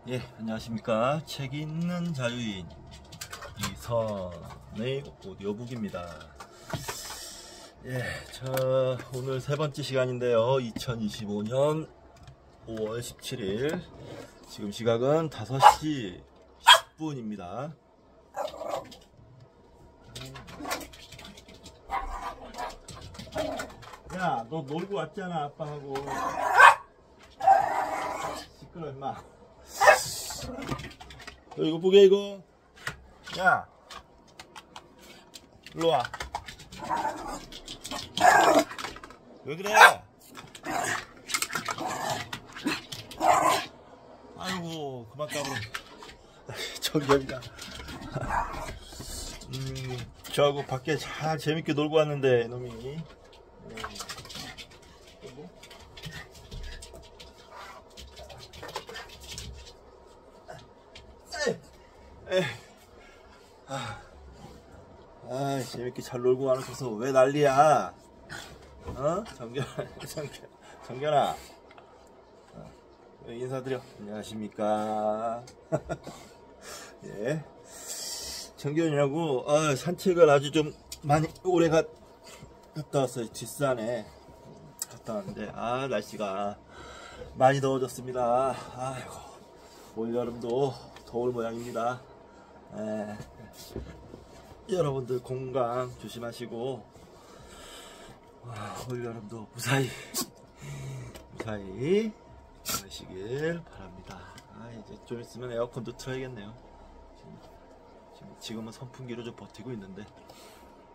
예, 안녕하십니까. 책 읽는 자유인 이선의 오디오북입니다. 예, 자, 오늘 세 번째 시간인데요. 2025년 5월 17일. 지금 시각은 5시 10분입니다. 야, 너 놀고 왔잖아, 아빠하고. 시끄러, 임마. 너 이거 보게, 이거. 야, 일로 와. 왜 그래? 아이고, 그만 까불어. 정경이가. 저하고 밖에 잘 재밌게 놀고 왔는데, 이놈이. 재밌게 잘 놀고 와놓고서 왜 난리야? 어? 정견아. 인사드려. 안녕하십니까. 예. 정견이라고, 산책을 아주 좀 많이, 오래 갔다 왔어요. 뒷산에. 갔다 왔는데, 날씨가 많이 더워졌습니다. 아이고, 올여름도 더울 모양입니다. 여러분들 건강 조심하시고 올여름도 무사히 보내시길 바랍니다. 이제 좀 있으면 에어컨도 틀어야겠네요. 지금은 선풍기로 좀 버티고 있는데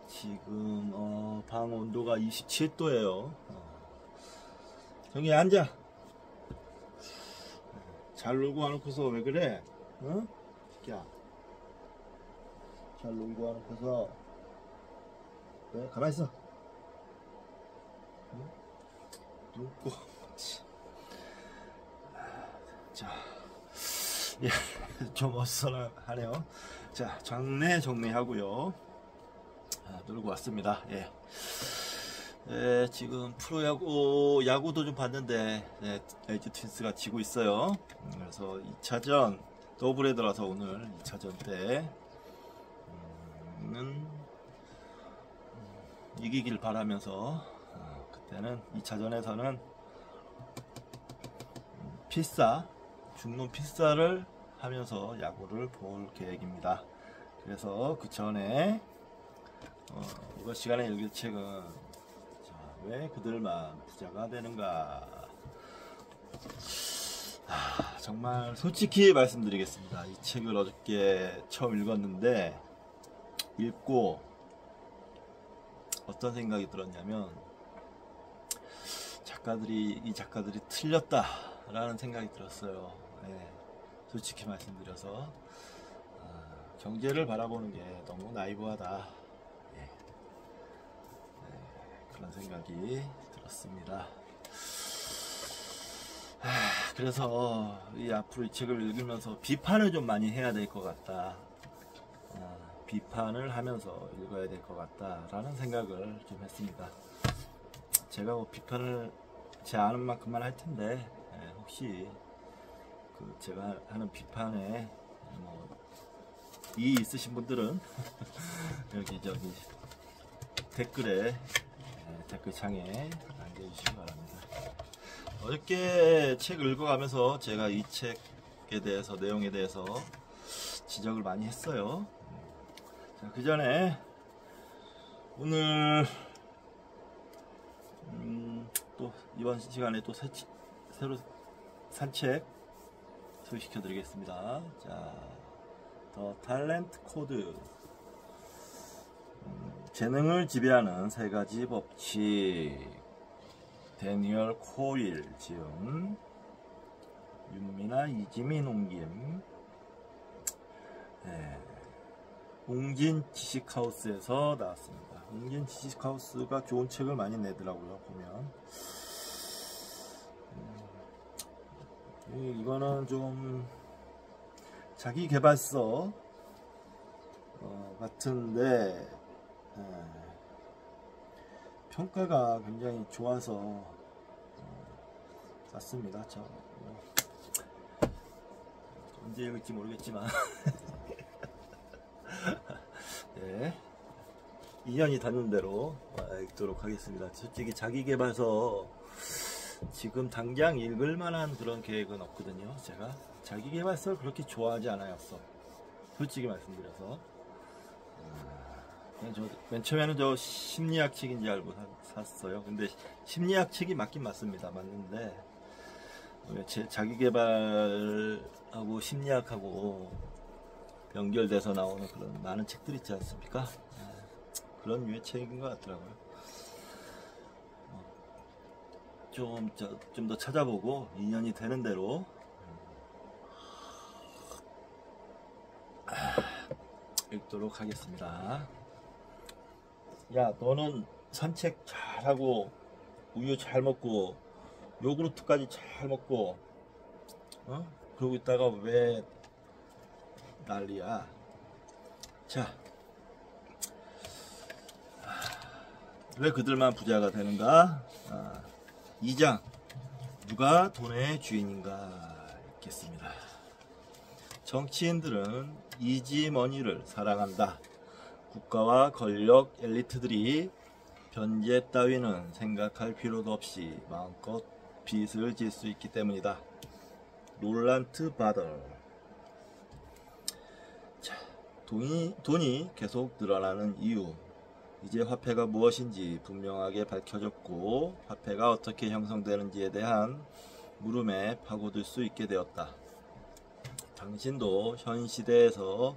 지금 방 온도가 27도예요. 정희 앉아. 잘 놀고 와놓고서 왜 그래? 응? 야, 잘 놀고 와놓고서 왜? 가만히 있어. 응? 눈고. 자, 예, 좀 어수선하네요. 자, 장례 정리하고요. 놀고 왔습니다. 예. 지금 야구도 좀 봤는데, LG 트윈스가 지고 있어요. 그래서 2차전 더블에 들어서 오늘 2차전 때는 이기길 바라면서 그때는 2차전에서는 중론 필사를 하면서 야구를 볼 계획입니다. 그래서 그 전에 이번 시간에 읽을 책은 왜 그들만 부자가 되는가. 정말 솔직히 말씀드리겠습니다. 이 책을 어저께 처음 읽었는데 읽고 어떤 생각이 들었냐면 이 작가들이 틀렸다 라는 생각이 들었어요. 솔직히 말씀드려서 경제를 바라보는 게 너무 나이브하다, 그런 생각이 들었습니다. 그래서 앞으로 이 책을 읽으면서 비판을 좀 많이 해야 될 것 같다. 비판을 하면서 읽어야 될 것 같다 라는 생각을 좀 했습니다. 제가 비판을 제 아는 만큼만 할 텐데, 혹시 제가 하는 비판에 이의 있으신 분들은 여기 댓글창에 남겨주시기 바랍니다. 어저께 책을 읽어가면서 제가 이 책에 대해서, 내용에 대해서 지적을 많이 했어요. 자, 그 전에 오늘 또 이번 시간에 또 새로 산책 소개시켜 드리겠습니다. 자, 더 탤런트 코드. 재능을 지배하는 3가지 법칙. 데니얼 코일 지음, 윤미나 이지민 옮김. 웅진 지식하우스에서 나왔습니다. 웅진 지식하우스가 좋은 책을 많이 내더라고요. 보면 이거는 좀 자기 개발서 같은데 평가가 굉장히 좋아서 샀습니다. 언제 읽을지 모르겠지만 네, 2년이 닿는 대로 읽도록 하겠습니다. 솔직히 자기계발서 지금 당장 읽을 만한 그런 계획은 없거든요. 제가 자기계발서를 그렇게 좋아하지 않아요. 솔직히 말씀드려서 그냥 맨 처음에는 저 심리학 책인지 알고 샀어요. 근데 심리학 책이 맞긴 맞습니다. 맞는데 제 자기계발하고 심리학하고 연결돼서 나오는 그런 많은 책들 있지 않습니까? 그런 류의 책인 것 같더라고요. 좀 더 찾아보고 2년이 되는 대로 읽도록 하겠습니다. 야, 너는 산책 잘하고 우유 잘 먹고 요구르트까지 잘 먹고 그러고 있다가 왜 난리야? 자, 왜 그들만 부자가 되는가? 2장 누가 돈의 주인인가 읽겠습니다. 정치인들은 이지머니를 사랑한다. 국가와 권력 엘리트들이 변제 따위는 생각할 필요도 없이 마음껏 빚을 질 수 있기 때문이다. 롤란트 바더. 자, 돈이 계속 늘어나는 이유. 이제 화폐가 무엇인지 분명하게 밝혀졌고 화폐가 어떻게 형성되는지에 대한 물음에 파고들 수 있게 되었다. 당신도 현 시대에서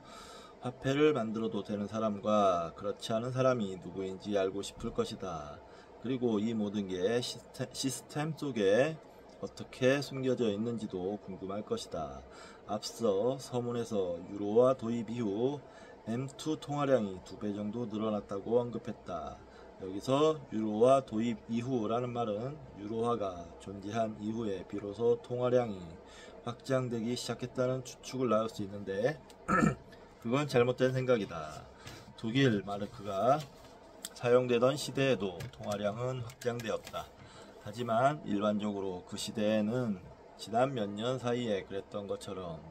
화폐를 만들어도 되는 사람과 그렇지 않은 사람이 누구인지 알고 싶을 것이다. 그리고 이 모든 게 시스템 속에 어떻게 숨겨져 있는지도 궁금할 것이다. 앞서 서문에서 유로화 도입 이후 M2 통화량이 2배 정도 늘어났다고 언급했다. 여기서 유로화 도입 이후라는 말은 유로화가 존재한 이후에 비로소 통화량이 확장되기 시작했다는 추측을 나올 수 있는데 그건 잘못된 생각이다. 독일 마르크가 사용되던 시대에도 통화량은 확장되었다. 하지만 일반적으로 그 시대에는 지난 몇 년 사이에 그랬던 것처럼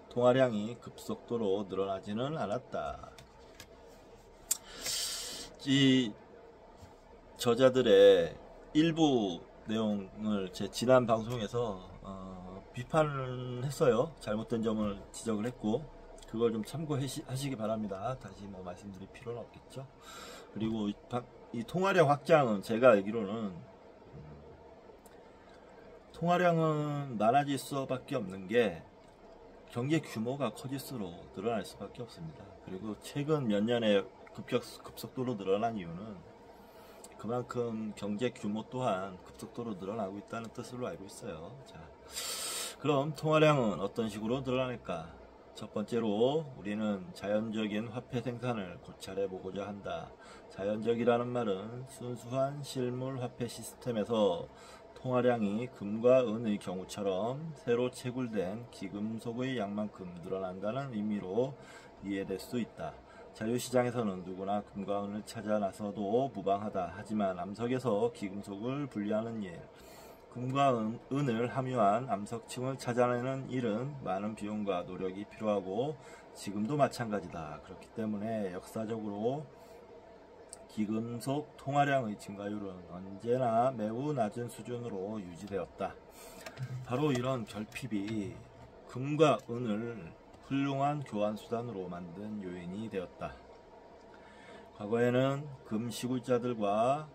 통화량이 급속도로 늘어나지는 않았다. 이 저자들의 일부 내용을 제 지난 방송에서 비판을 했어요. 잘못된 점을 지적을 했고 그걸 좀 참고하시기 바랍니다. 다시 뭐 말씀드릴 필요는 없겠죠. 그리고 이 통화량 확장은 제가 알기로는 통화량은 많아질 수밖에 없는 게 경제 규모가 커질수록 늘어날 수밖에 없습니다. 그리고 최근 몇 년에 급속도로 늘어난 이유는 그만큼 경제 규모 또한 급속도로 늘어나고 있다는 뜻으로 알고 있어요. 자, 그럼 통화량은 어떤 식으로 늘어날까? 첫 번째로 우리는 자연적인 화폐 생산을 고찰해 보고자 한다. 자연적이라는 말은 순수한 실물 화폐 시스템에서 통화량이 금과 은의 경우처럼 새로 채굴된 기금속의 양만큼 늘어난다는 의미로 이해될 수 있다. 자유시장에서는 누구나 금과 은을 찾아 나서도 무방하다. 하지만 암석에서 기금속을 분리하는 일, 금과 은을 함유한 암석층을 찾아내는 일은 많은 비용과 노력이 필요하고 지금도 마찬가지다. 그렇기 때문에 역사적으로 기금속 통화량의 증가율은 언제나 매우 낮은 수준으로 유지되었다. 바로 이런 결핍이 금과 은을 훌륭한 교환수단으로 만든 요인이 되었다. 과거에는 금 시굴자들과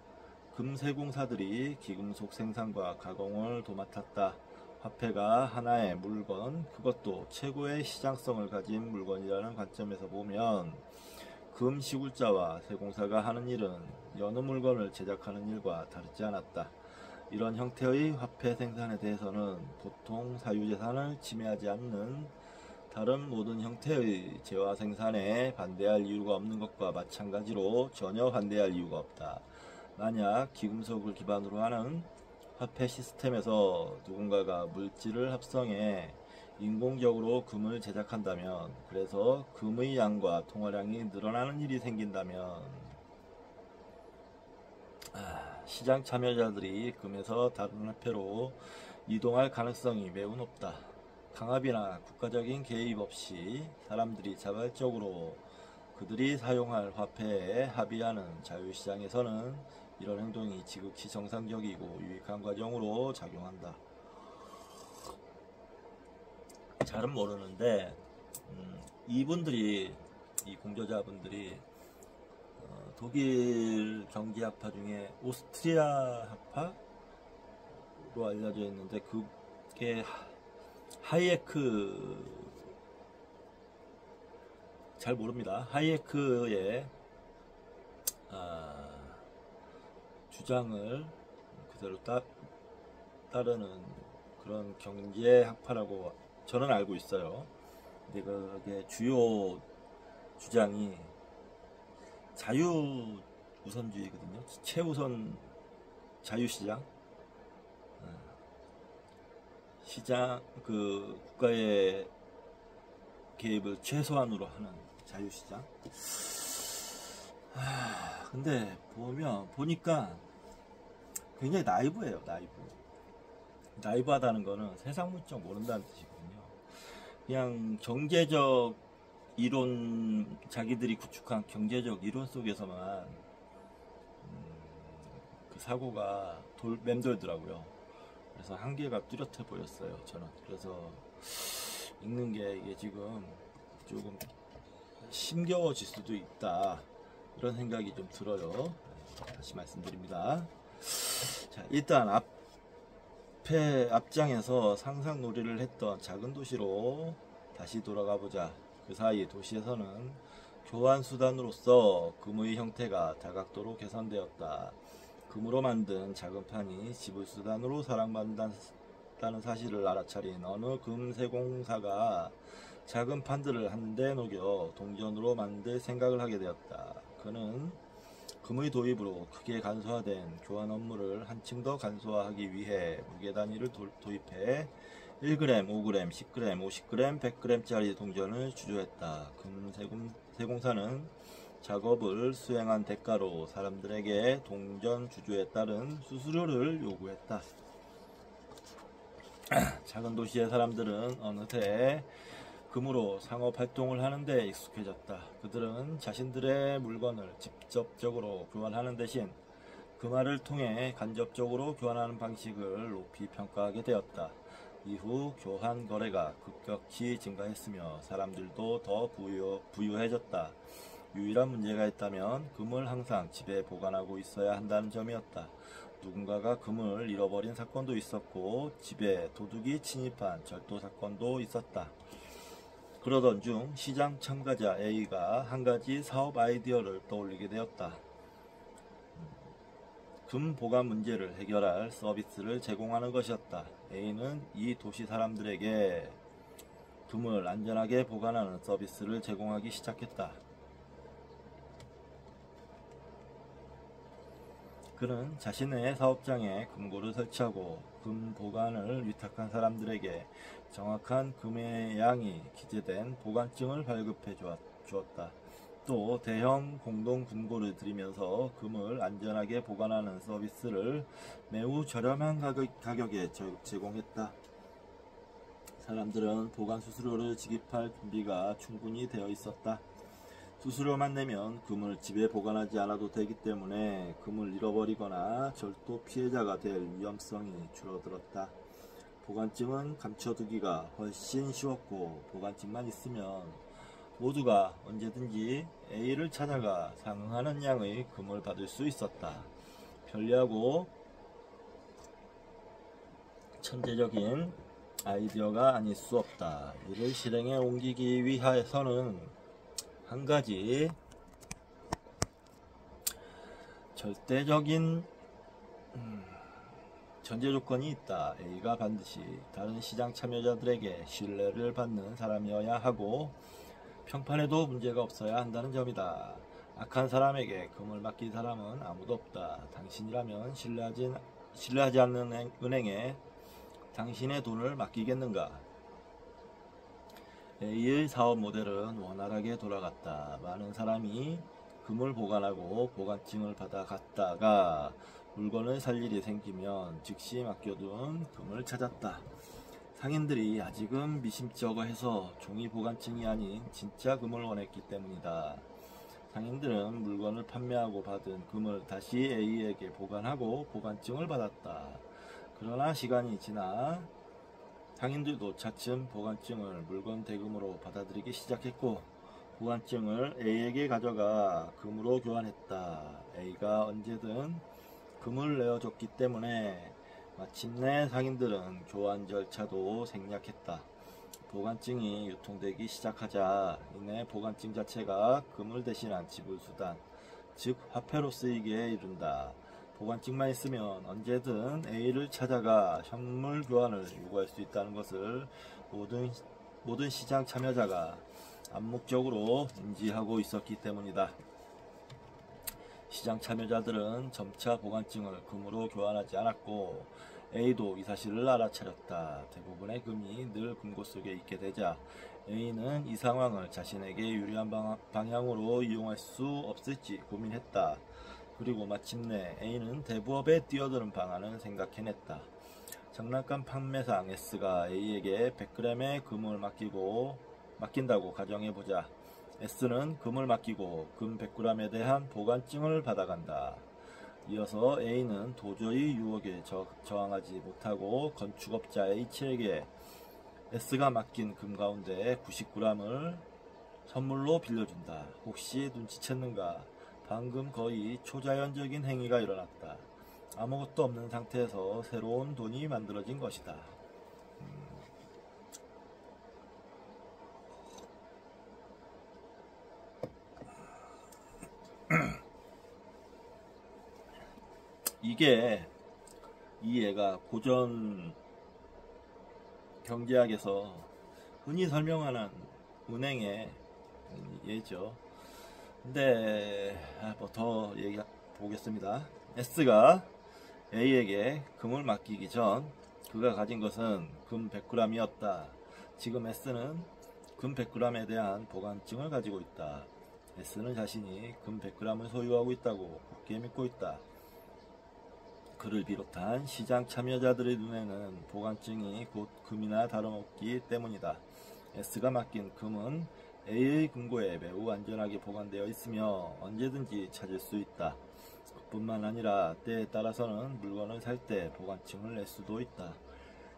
금세공사들이 기금속 생산과 가공을 도맡았다. 화폐가 하나의 물건, 그것도 최고의 시장성을 가진 물건이라는 관점에서 보면 금 시굴자와 세공사가 하는 일은 여느 물건을 제작하는 일과 다르지 않았다. 이런 형태의 화폐 생산에 대해서는 보통 사유재산을 침해하지 않는 다른 모든 형태의 재화 생산에 반대할 이유가 없는 것과 마찬가지로 전혀 반대할 이유가 없다. 만약 기금속을 기반으로 하는 화폐 시스템에서 누군가가 물질을 합성해 인공적으로 금을 제작한다면, 그래서 금의 양과 통화량이 늘어나는 일이 생긴다면 시장 참여자들이 금에서 다른 화폐로 이동할 가능성이 매우 높다. 강압이나 국가적인 개입 없이 사람들이 자발적으로 그들이 사용할 화폐에 합의하는 자유시장에서는 이런 행동이 지극히 정상적이고 유익한 과정으로 작용한다. 잘은 모르는데 이분들이, 이 공저자분들이 독일 경제학파 중에 오스트리아 학파로 알려져 있는데, 그게 하이에크, 잘 모릅니다. 하이에크의 주장을 그대로 따르는 그런 경제학파라고 저는 알고 있어요. 근데 그게 주요 주장이 자유우선주의거든요. 최우선 자유시장, 시장, 국가의 개입을 최소한으로 하는 자유시장. 근데 보니까 굉장히 나이브해요. 나이브하다는 거는 세상 물정 모른다는 뜻이거든요. 그냥 경제적 이론, 자기들이 구축한 경제적 이론 속에서만 그 사고가 맴돌더라고요. 그래서 한계가 뚜렷해 보였어요, 저는. 그래서 읽는 게 이게 지금 조금 힘겨워질 수도 있다, 이런 생각이 좀 들어요. 다시 말씀드립니다. 자, 일단 앞장에서 상상놀이를 했던 작은 도시로 다시 돌아가 보자. 그 사이 도시에서는 교환수단으로서 금의 형태가 다각도로 개선되었다. 금으로 만든 작은 판이 지불수단으로 사랑받는다는 사실을 알아차린 어느 금세공사가 작은 판들을 한데 녹여 동전으로 만들 생각을 하게 되었다. 그는 금의 도입으로 크게 간소화된 교환 업무를 한층 더 간소화하기 위해 무게 단위를 도입해 1g, 5g, 10g, 50g, 100g짜리 동전을 주조했다. 금세공사는 작업을 수행한 대가로 사람들에게 동전 주조에 따른 수수료를 요구했다. 작은 도시의 사람들은 어느새 금으로 상업활동을 하는데 익숙해졌다. 그들은 자신들의 물건을 직접적으로 교환하는 대신 금화를 통해 간접적으로 교환하는 방식을 높이 평가하게 되었다. 이후 교환 거래가 급격히 증가했으며 사람들도 더 부유해졌다. 유일한 문제가 있다면 금을 항상 집에 보관하고 있어야 한다는 점이었다. 누군가가 금을 잃어버린 사건도 있었고 집에 도둑이 침입한 절도 사건도 있었다. 그러던 중 시장 참가자 A가 한 가지 사업 아이디어를 떠올리게 되었다. 금 보관 문제를 해결할 서비스를 제공하는 것이었다. A는 이 도시 사람들에게 금을 안전하게 보관하는 서비스를 제공하기 시작했다. 그는 자신의 사업장에 금고를 설치하고 금 보관을 위탁한 사람들에게 정확한 금의 양이 기재된 보관증을 발급해 주었다. 또 대형 공동 금고를 들이면서 금을 안전하게 보관하는 서비스를 매우 저렴한 가격에 제공했다. 사람들은 보관 수수료를 지급할 준비가 충분히 되어 있었다. 수수료만 내면 금을 집에 보관하지 않아도 되기 때문에 금을 잃어버리거나 절도 피해자가 될 위험성이 줄어들었다. 보관증은 감춰두기가 훨씬 쉬웠고 보관증만 있으면 모두가 언제든지 A를 찾아가 상응하는 양의 금을 받을 수 있었다. 편리하고 천재적인 아이디어가 아닐 수 없다. 이를 실행에 옮기기 위해서는 한 가지 절대적인 전제 조건이 있다. A가 반드시 다른 시장 참여자들에게 신뢰를 받는 사람이어야 하고 평판에도 문제가 없어야 한다는 점이다. 악한 사람에게 금을 맡긴 사람은 아무도 없다. 당신이라면 신뢰하지 않는 은행에 당신의 돈을 맡기겠는가? A의 사업 모델은 원활하게 돌아갔다. 많은 사람이 금을 보관하고 보관증을 받아 갔다가 물건을 살 일이 생기면 즉시 맡겨둔 금을 찾았다. 상인들이 아직은 미심쩍어 해서 종이 보관증이 아닌 진짜 금을 원했기 때문이다. 상인들은 물건을 판매하고 받은 금을 다시 A에게 보관하고 보관증을 받았다. 그러나 시간이 지나 상인들도 차츰 보관증을 물건 대금으로 받아들이기 시작했고 보관증을 A에게 가져가 금으로 교환했다. A가 언제든 금을 내어줬기 때문에 마침내 상인들은 교환 절차도 생략했다. 보관증이 유통되기 시작하자 이내 보관증 자체가 금을 대신한 지불수단, 즉 화폐로 쓰이게 이른다. 보관증만 있으면 언제든 A를 찾아가 현물 교환을 요구할 수 있다는 것을 모든 시장 참여자가 암묵적으로 인지하고 있었기 때문이다. 시장 참여자들은 점차 보관증을 금으로 교환하지 않았고 A도 이 사실을 알아차렸다. 대부분의 금이 늘 금고 속에 있게 되자 A는 이 상황을 자신에게 유리한 방향으로 이용할 수 없을지 고민했다. 그리고 마침내 A는 대부업에 뛰어드는 방안을 생각해냈다. 장난감 판매상 S가 A에게 100g의 금을 맡긴다고 가정해보자. S는 금을 맡기고 금 100g에 대한 보관증을 받아간다. 이어서 A는 도저히 유혹에 저항하지 못하고 건축업자 H에게 S가 맡긴 금 가운데 90g을 선물로 빌려준다. 혹시 눈치챘는가? 방금 거의 초자연적인 행위가 일어났다. 아무것도 없는 상태에서 새로운 돈이 만들어진 것이다. 이 예가 고전 경제학에서 흔히 설명하는 은행의 예죠. 근데 뭐 더 얘기 보겠습니다. S가 A에게 금을 맡기기 전 그가 가진 것은 금 100g이었다. 지금 S는 금 100g에 대한 보관증을 가지고 있다. S는 자신이 금 100g을 소유하고 있다고 굳게 믿고 있다. 그를 비롯한 시장 참여자들의 눈에는 보관증이 곧 금이나 다름없기 때문이다. S가 맡긴 금은 A의 금고에 매우 안전하게 보관되어 있으며 언제든지 찾을 수 있다. 그뿐만 아니라 때에 따라서는 물건을 살 때 보관증을 낼 수도 있다.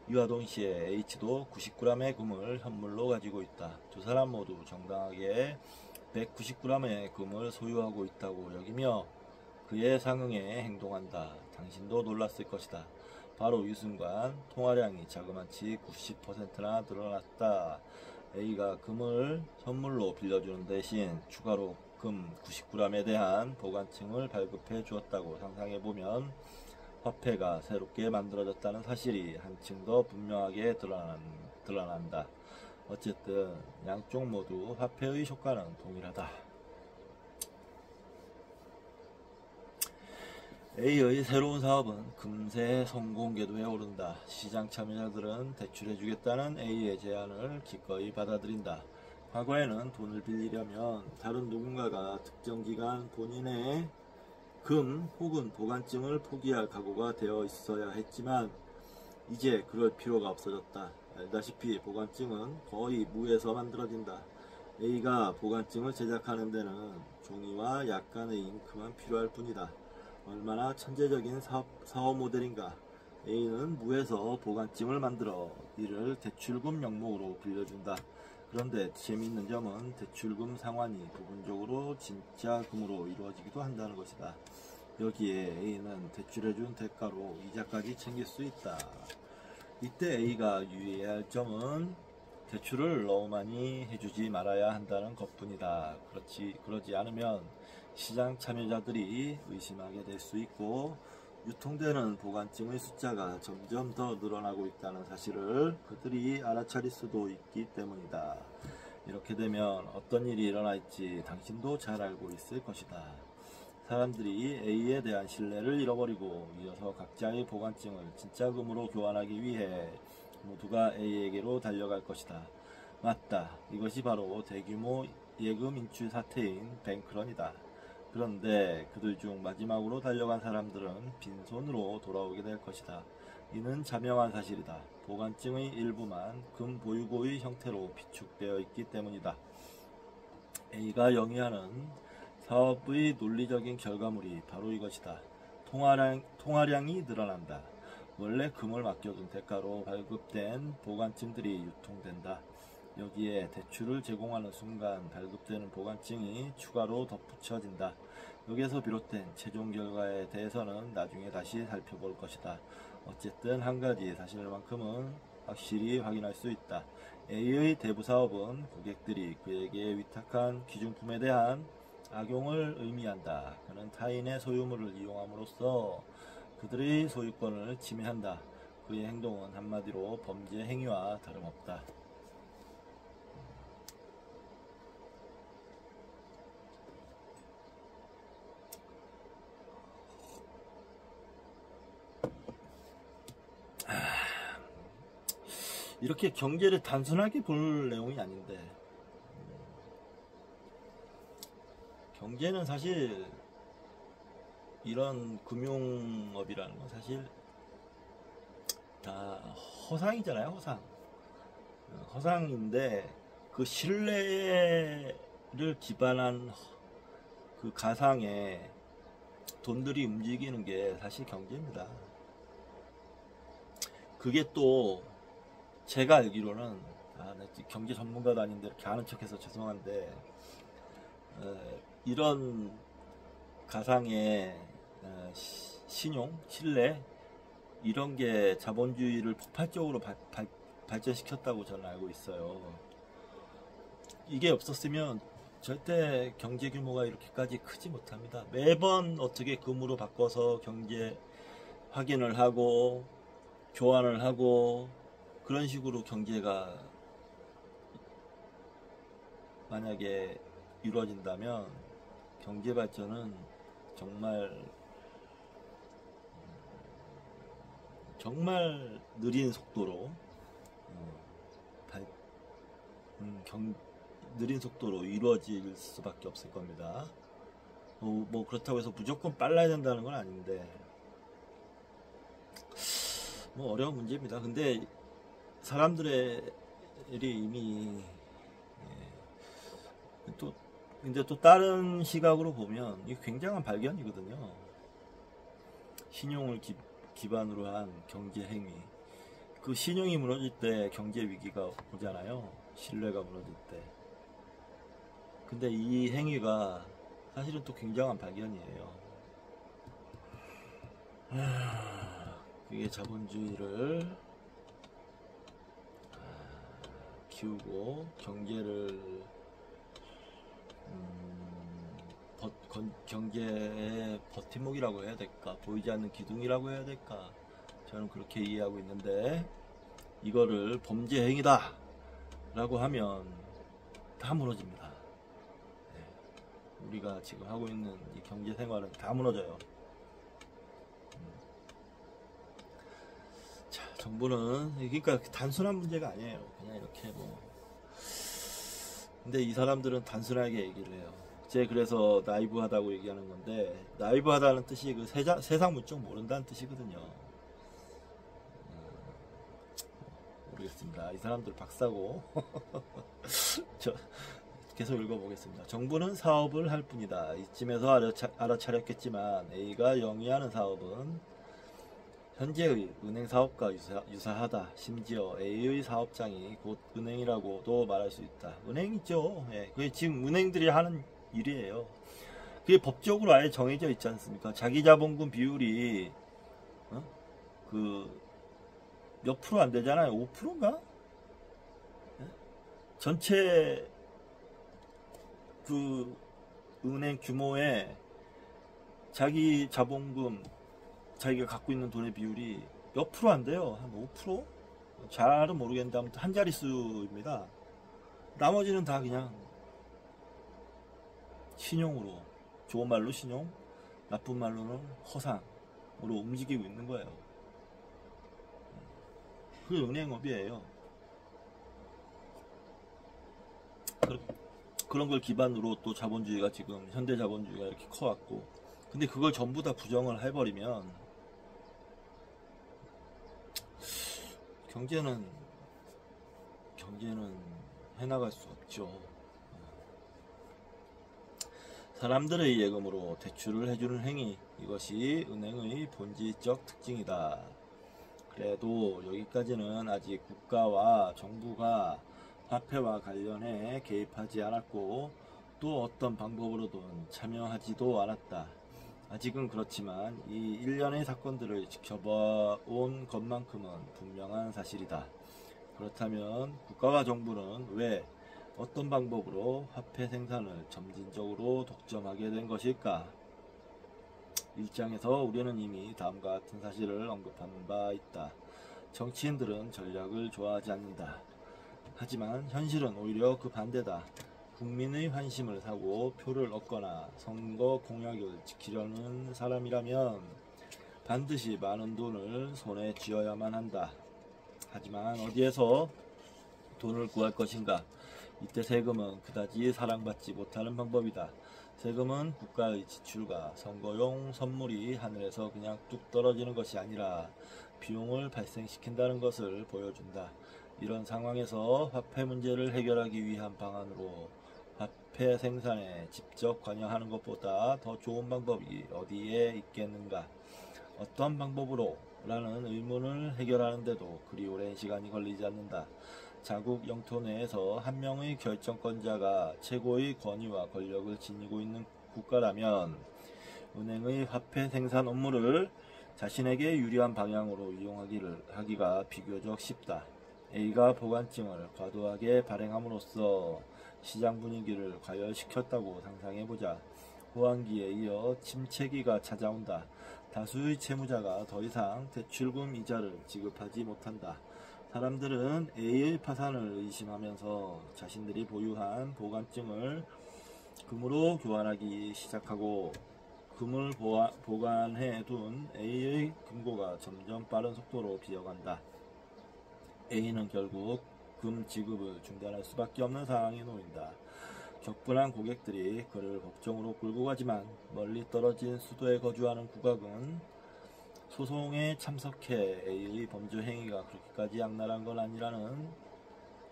이와 동시에 H도 90g의 금을 현물로 가지고 있다. 두 사람 모두 정당하게 190g의 금을 소유하고 있다고 여기며 그에 상응해 행동한다. 당신도 놀랐을 것이다. 바로 이 순간 통화량이 자그마치 90%나 늘어났다. A가 금을 선물로 빌려주는 대신 추가로 금 90g에 대한 보관증을 발급해 주었다고 상상해보면 화폐가 새롭게 만들어졌다는 사실이 한층 더 분명하게 드러난다. 어쨌든 양쪽 모두 화폐의 효과는 동일하다. A의 새로운 사업은 금세 성공 궤도에 오른다. 시장 참여자들은 대출해주겠다는 A의 제안을 기꺼이 받아들인다. 과거에는 돈을 빌리려면 다른 누군가가 특정 기간 본인의 금 혹은 보관증을 포기할 각오가 되어 있어야 했지만 이제 그럴 필요가 없어졌다. 알다시피 보관증은 거의 무에서 만들어진다. A가 보관증을 제작하는 데는 종이와 약간의 잉크만 필요할 뿐이다. 얼마나 천재적인 사업 모델인가. A는 무에서 보관증을 만들어 이를 대출금 명목으로 빌려준다. 그런데 재미있는 점은 대출금 상환이 부분적으로 진짜 금으로 이루어지기도 한다는 것이다. 여기에 A는 대출해준 대가로 이자까지 챙길 수 있다. 이때 A가 유의해야 할 점은 대출을 너무 많이 해주지 말아야 한다는 것뿐이다. 그러지 않으면 시장 참여자들이 의심하게 될 수 있고 유통되는 보관증의 숫자가 점점 더 늘어나고 있다는 사실을 그들이 알아차릴 수도 있기 때문이다. 이렇게 되면 어떤 일이 일어날지 당신도 잘 알고 있을 것이다. 사람들이 A에 대한 신뢰를 잃어버리고 이어서 각자의 보관증을 진짜 금으로 교환하기 위해 모두가 A에게로 달려갈 것이다. 맞다. 이것이 바로 대규모 예금 인출 사태인 뱅크런이다. 그런데 그들 중 마지막으로 달려간 사람들은 빈손으로 돌아오게 될 것이다. 이는 자명한 사실이다. 보관증의 일부만 금 보유고의 형태로 비축되어 있기 때문이다. A가 영위하는 사업의 논리적인 결과물이 바로 이것이다. 통화량이 늘어난다. 원래 금을 맡겨둔 대가로 발급된 보관증들이 유통된다. 여기에 대출을 제공하는 순간 발급되는 보관증이 추가로 덧붙여진다. 여기에서 비롯된 최종 결과에 대해서는 나중에 다시 살펴볼 것이다. 어쨌든 한 가지 사실만큼은 확실히 확인할 수 있다. A의 대부 사업은 고객들이 그에게 위탁한 귀중품에 대한 악용을 의미한다. 그는 타인의 소유물을 이용함으로써 그들의 소유권을 침해한다. 그의 행동은 한마디로 범죄 행위와 다름없다. 이렇게 경제를 단순하게 볼 내용이 아닌데, 경제는 사실 이런 금융업이라는 건 사실 다 허상이잖아요. 허상인데 그 신뢰를 기반한 그 가상에 돈들이 움직이는 게 사실 경제입니다. 그게 또 제가 알기로는 경제 전문가도 아닌데 이렇게 아는 척해서 죄송한데 이런 가상의 신용, 신뢰 이런 게 자본주의를 폭발적으로 발전시켰다고 저는 알고 있어요. 이게 없었으면 절대 경제 규모가 이렇게까지 크지 못합니다. 매번 어떻게 금으로 바꿔서 경제 확인을 하고 교환을 하고 그런 식으로 경제가 만약에 이루어진다면 경제 발전은 정말 느린 속도로 느린 속도로 이루어질 수밖에 없을 겁니다. 뭐 그렇다고 해서 무조건 빨라야 된다는 건 아닌데 뭐 어려운 문제입니다. 근데 사람들이 이미 근데 또 다른 시각으로 보면 이게 굉장한 발견이거든요. 신용을 기반으로 한 경제 행위. 그 신용이 무너질 때 경제 위기가 오잖아요. 신뢰가 무너질 때. 근데 이 행위가 사실은 또 굉장한 발견이에요. 그게 자본주의를 키우고 경제를 경제의 버팀목이라고 해야 될까, 보이지 않는 기둥이라고 해야 될까, 저는 그렇게 이해하고 있는데 이거를 범죄 행위다 라고 하면 다 무너집니다. 우리가 지금 하고 있는 이 경제 생활은 다 무너져요. 자, 정부는 그러니까 단순한 문제가 아니에요. 그냥 이렇게 근데 이 사람들은 단순하게 얘기를 해요. 그래서 나이브하다고 얘기하는 건데, 나이브하다는 뜻이 그 세상 문쪽 모른다는 뜻이거든요. 모르겠습니다. 이 사람들 박사고. 저 계속 읽어보겠습니다. 정부는 사업을 할 뿐이다. 이쯤에서 알아차렸겠지만 A가 영위하는 사업은 현재의 은행 사업과 유사하다. 심지어 A의 사업장이 곧 은행이라고도 말할 수 있다. 은행이죠. 그게 지금 은행들이 하는 일이에요. 그게 법적으로 아예 정해져 있지 않습니까? 자기 자본금 비율이 몇 프로 안 되잖아요. 5%인가? 전체 그 은행 규모에 자기 자본금, 자기가 갖고 있는 돈의 비율이 몇 프로 안 돼요. 한 5%? 잘은 모르겠는데 아무튼 한 자릿수입니다. 나머지는 다 그냥 신용으로, 좋은 말로 신용, 나쁜 말로는 허상으로 움직이고 있는 거예요. 그게 은행업이에요. 그런 걸 기반으로 또 자본주의가 지금 현대 자본주의가 이렇게 커왔고, 근데 그걸 전부 다 부정을 해버리면 경제는 해나갈 수 없죠. 사람들의 예금으로 대출을 해주는 행위, 이것이 은행의 본질적 특징이다. 그래도 여기까지는 아직 국가와 정부가 화폐와 관련해 개입하지 않았고 또 어떤 방법으로든 참여하지도 않았다. 아직은 그렇지만 이 일련의 사건들을 지켜봐온 것만큼은 분명한 사실이다. 그렇다면 국가와 정부는 왜 어떤 방법으로 화폐 생산을 점진적으로 독점하게 된 것일까? 1장에서 우리는 이미 다음과 같은 사실을 언급한 바 있다. 정치인들은 전략을 좋아하지 않는다. 하지만 현실은 오히려 그 반대다. 국민의 환심을 사고 표를 얻거나 선거 공약을 지키려는 사람이라면 반드시 많은 돈을 손에 쥐어야만 한다. 하지만 어디에서 돈을 구할 것인가? 이때 세금은 그다지 사랑받지 못하는 방법이다. 세금은 국가의 지출과 선거용 선물이 하늘에서 그냥 뚝 떨어지는 것이 아니라 비용을 발생시킨다는 것을 보여준다. 이런 상황에서 화폐 문제를 해결하기 위한 방안으로 화폐 생산에 직접 관여하는 것보다 더 좋은 방법이 어디에 있겠는가? 어떤 방법으로? 라는 의문을 해결하는데도 그리 오랜 시간이 걸리지 않는다. 자국 영토 내에서 한 명의 결정권자가 최고의 권위와 권력을 지니고 있는 국가라면 은행의 화폐 생산 업무를 자신에게 유리한 방향으로 이용하기가 비교적 쉽다. A가 보관증을 과도하게 발행함으로써 시장 분위기를 과열시켰다고 상상해보자. 호황기에 이어 침체기가 찾아온다. 다수의 채무자가 더 이상 대출금 이자를 지급하지 못한다. 사람들은 A의 파산을 의심하면서 자신들이 보유한 보관증을 금으로 교환하기 시작하고 금을 보관해 둔 A의 금고가 점점 빠른 속도로 비어간다. A는 결국 금 지급을 중단할 수밖에 없는 상황에 놓인다. 격분한 고객들이 그를 법정으로 끌고 가지만 멀리 떨어진 수도에 거주하는 국왕은 소송에 참석해 A의 범죄 행위가 그렇게까지 악랄한 건 아니라는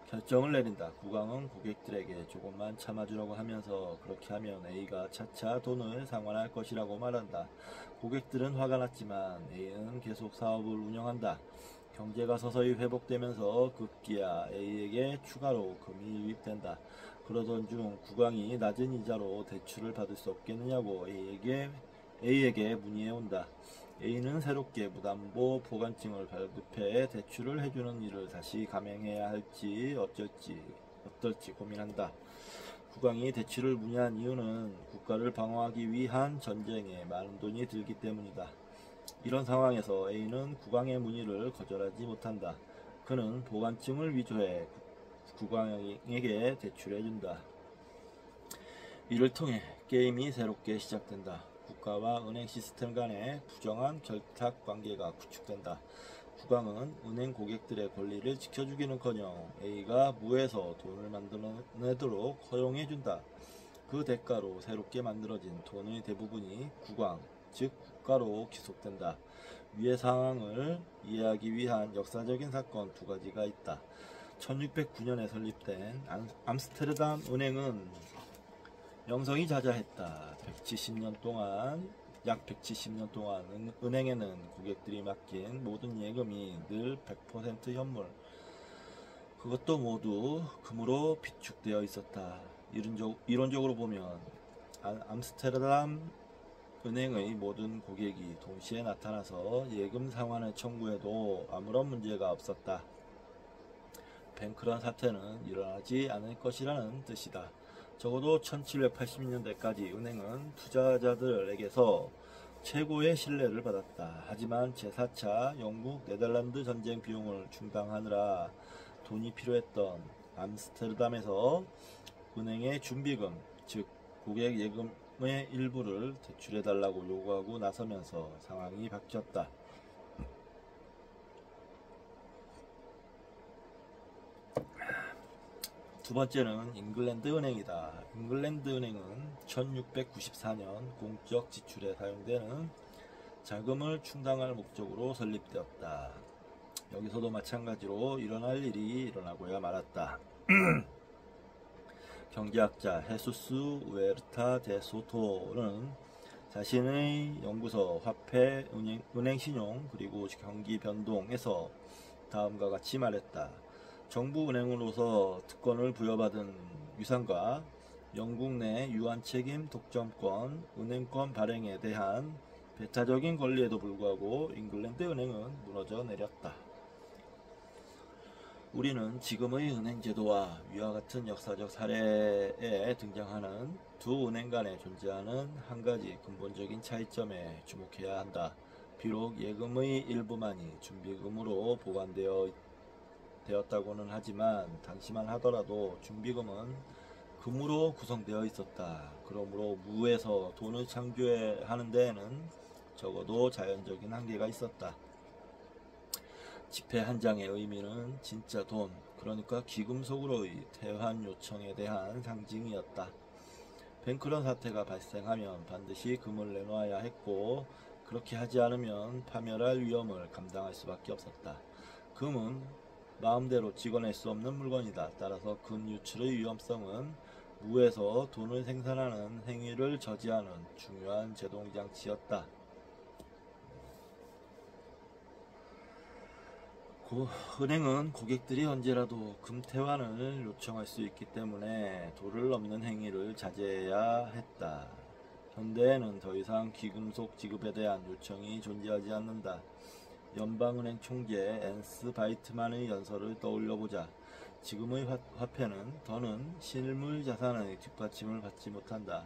결정을 내린다. 국왕은 고객들에게 조금만 참아주라고 하면서 그렇게 하면 A가 차차 돈을 상환할 것이라고 말한다. 고객들은 화가 났지만 A는 계속 사업을 운영한다. 경제가 서서히 회복되면서 급기야 A에게 추가로 금이 유입된다. 그러던 중 국왕이 낮은 이자로 대출을 받을 수 없겠느냐고 A에게 문의해온다. A는 새롭게 무담보 보관증을 발급해 대출을 해주는 일을 다시 감행해야 할지 어떨지 고민한다. 국왕이 대출을 문의한 이유는 국가를 방어하기 위한 전쟁에 많은 돈이 들기 때문이다. 이런 상황에서 A는 국왕의 문의를 거절하지 못한다. 그는 보관증을 위조해 국왕에게 대출해준다. 이를 통해 게임이 새롭게 시작된다. 국가와 은행 시스템 간의 부정한 결탁 관계가 구축된다. 국왕은 은행 고객들의 권리를 지켜주기는커녕 A가 무에서 돈을 만들어내도록 허용해준다. 그 대가로 새롭게 만들어진 돈의 대부분이 국왕, 즉 국가로 귀속된다. 위의 상황을 이해하기 위한 역사적인 사건 두 가지가 있다. 1609년에 설립된 암스테르담 은행은 명성이 자자했다. 약 170년 동안 은행에는 고객들이 맡긴 모든 예금이 늘 100% 현물, 그것도 모두 금으로 비축되어 있었다. 이론적으로 보면 암스테르담 은행의 모든 고객이 동시에 나타나서 예금 상환을 청구해도 아무런 문제가 없었다. 뱅크런 사태는 일어나지 않을 것이라는 뜻이다. 적어도 1780년대까지 은행은 투자자들에게서 최고의 신뢰를 받았다. 하지만 제4차 영국 네덜란드 전쟁 비용을 충당하느라 돈이 필요했던 암스테르담에서 은행의 준비금, 즉 고객 예금의 일부를 대출해달라고 요구하고 나서면서 상황이 바뀌었다. 두 번째는 잉글랜드 은행이다. 잉글랜드 은행은 1694년 공적 지출에 사용되는 자금을 충당할 목적으로 설립되었다. 여기서도 마찬가지로 일어날 일이 일어나고야 말았다. 경제학자 헤수스 우에르타 데 소토는 자신의 연구서 화폐, 은행신용 그리고 경기 변동에서 다음과 같이 말했다. 정부 은행으로서 특권을 부여받은 위상과 영국 내 유한책임 독점권, 은행권 발행에 대한 배타적인 권리에도 불구하고 잉글랜드 은행은 무너져 내렸다. 우리는 지금의 은행제도와 위와 같은 역사적 사례에 등장하는 두 은행 간에 존재하는 한 가지 근본적인 차이점에 주목해야 한다. 비록 예금의 일부만이 준비금으로 보관되었다고는 하지만 당시만 하더라도 준비금은 금으로 구성되어 있었다. 그러므로 무에서 돈을 창조하는 데에는 적어도 자연적인 한계가 있었다. 지폐 한 장의 의미는 진짜 돈, 그러니까 귀금속으로의 퇴환 요청에 대한 상징이었다. 뱅크런 사태가 발생하면 반드시 금을 내놓아야 했고 그렇게 하지 않으면 파멸할 위험을 감당할 수밖에 없었다. 금은 마음대로 찍어낼 수 없는 물건이다. 따라서 금 유출의 위험성은 무에서 돈을 생산하는 행위를 저지하는 중요한 제동장치였다. 은행은 고객들이 언제라도 금태환을 요청할 수 있기 때문에 도를 넘는 행위를 자제해야 했다. 현대에는 더 이상 귀금속 지급에 대한 요청이 존재하지 않는다. 연방은행 총재 앤스 바이트만의 연설을 떠올려보자. 지금의 화폐는 더는 실물 자산의 뒷받침을 받지 못한다.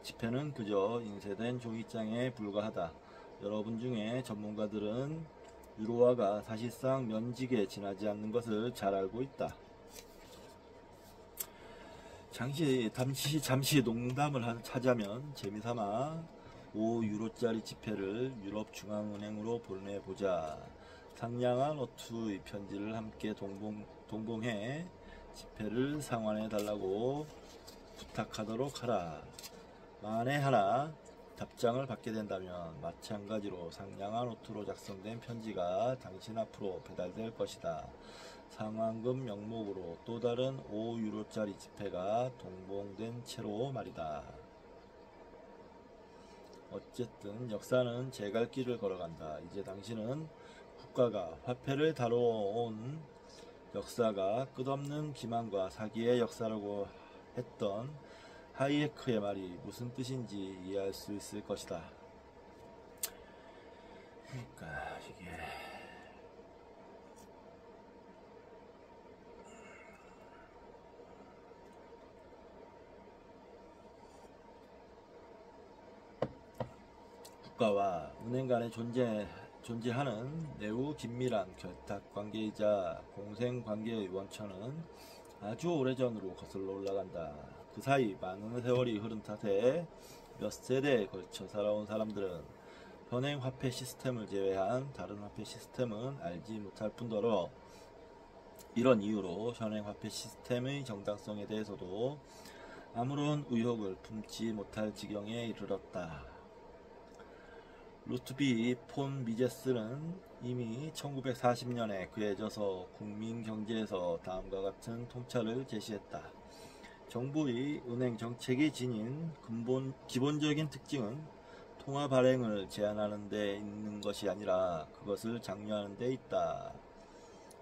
지폐는 그저 인쇄된 종이장에 불과하다. 여러분 중에 전문가들은 유로화가 사실상 면직에 지나지 않는 것을 잘 알고 있다. 잠시 농담을 하자면 재미삼아 5유로짜리 지폐를 유럽 중앙은행으로 보내보자. 상냥한 어투의 편지를 함께 동봉해 지폐를 상환해 달라고 부탁하도록 하라. 만에 하나 답장을 받게 된다면 마찬가지로 상냥한 어투로 작성된 편지가 당신 앞으로 배달될 것이다. 상환금 명목으로 또 다른 5유로짜리 지폐가 동봉된 채로 말이다. 어쨌든 역사는 제 갈 길을 걸어간다. 이제 당신은 국가가 화폐를 다뤄온 역사가 끝없는 기만과 사기의 역사라고 했던 하이에크의 말이 무슨 뜻인지 이해할 수 있을 것이다. 그러니까 이게 국가와 은행 간에 존재하는 매우 긴밀한 결탁관계이자 공생관계의 원천은 아주 오래전으로 거슬러 올라간다. 그 사이 많은 세월이 흐른 탓에 몇 세대에 걸쳐 살아온 사람들은 현행 화폐 시스템을 제외한 다른 화폐 시스템은 알지 못할 뿐더러 이런 이유로 현행 화폐 시스템의 정당성에 대해서도 아무런 의혹을 품지 못할 지경에 이르렀다. 루트비 폰 미제스는 이미 1940년에 그에 져서 국민 경제에서 다음과 같은 통찰을 제시했다. 정부의 은행 정책이 지닌 기본적인 특징은 통화 발행을 제한하는 데 있는 것이 아니라 그것을 장려하는 데 있다.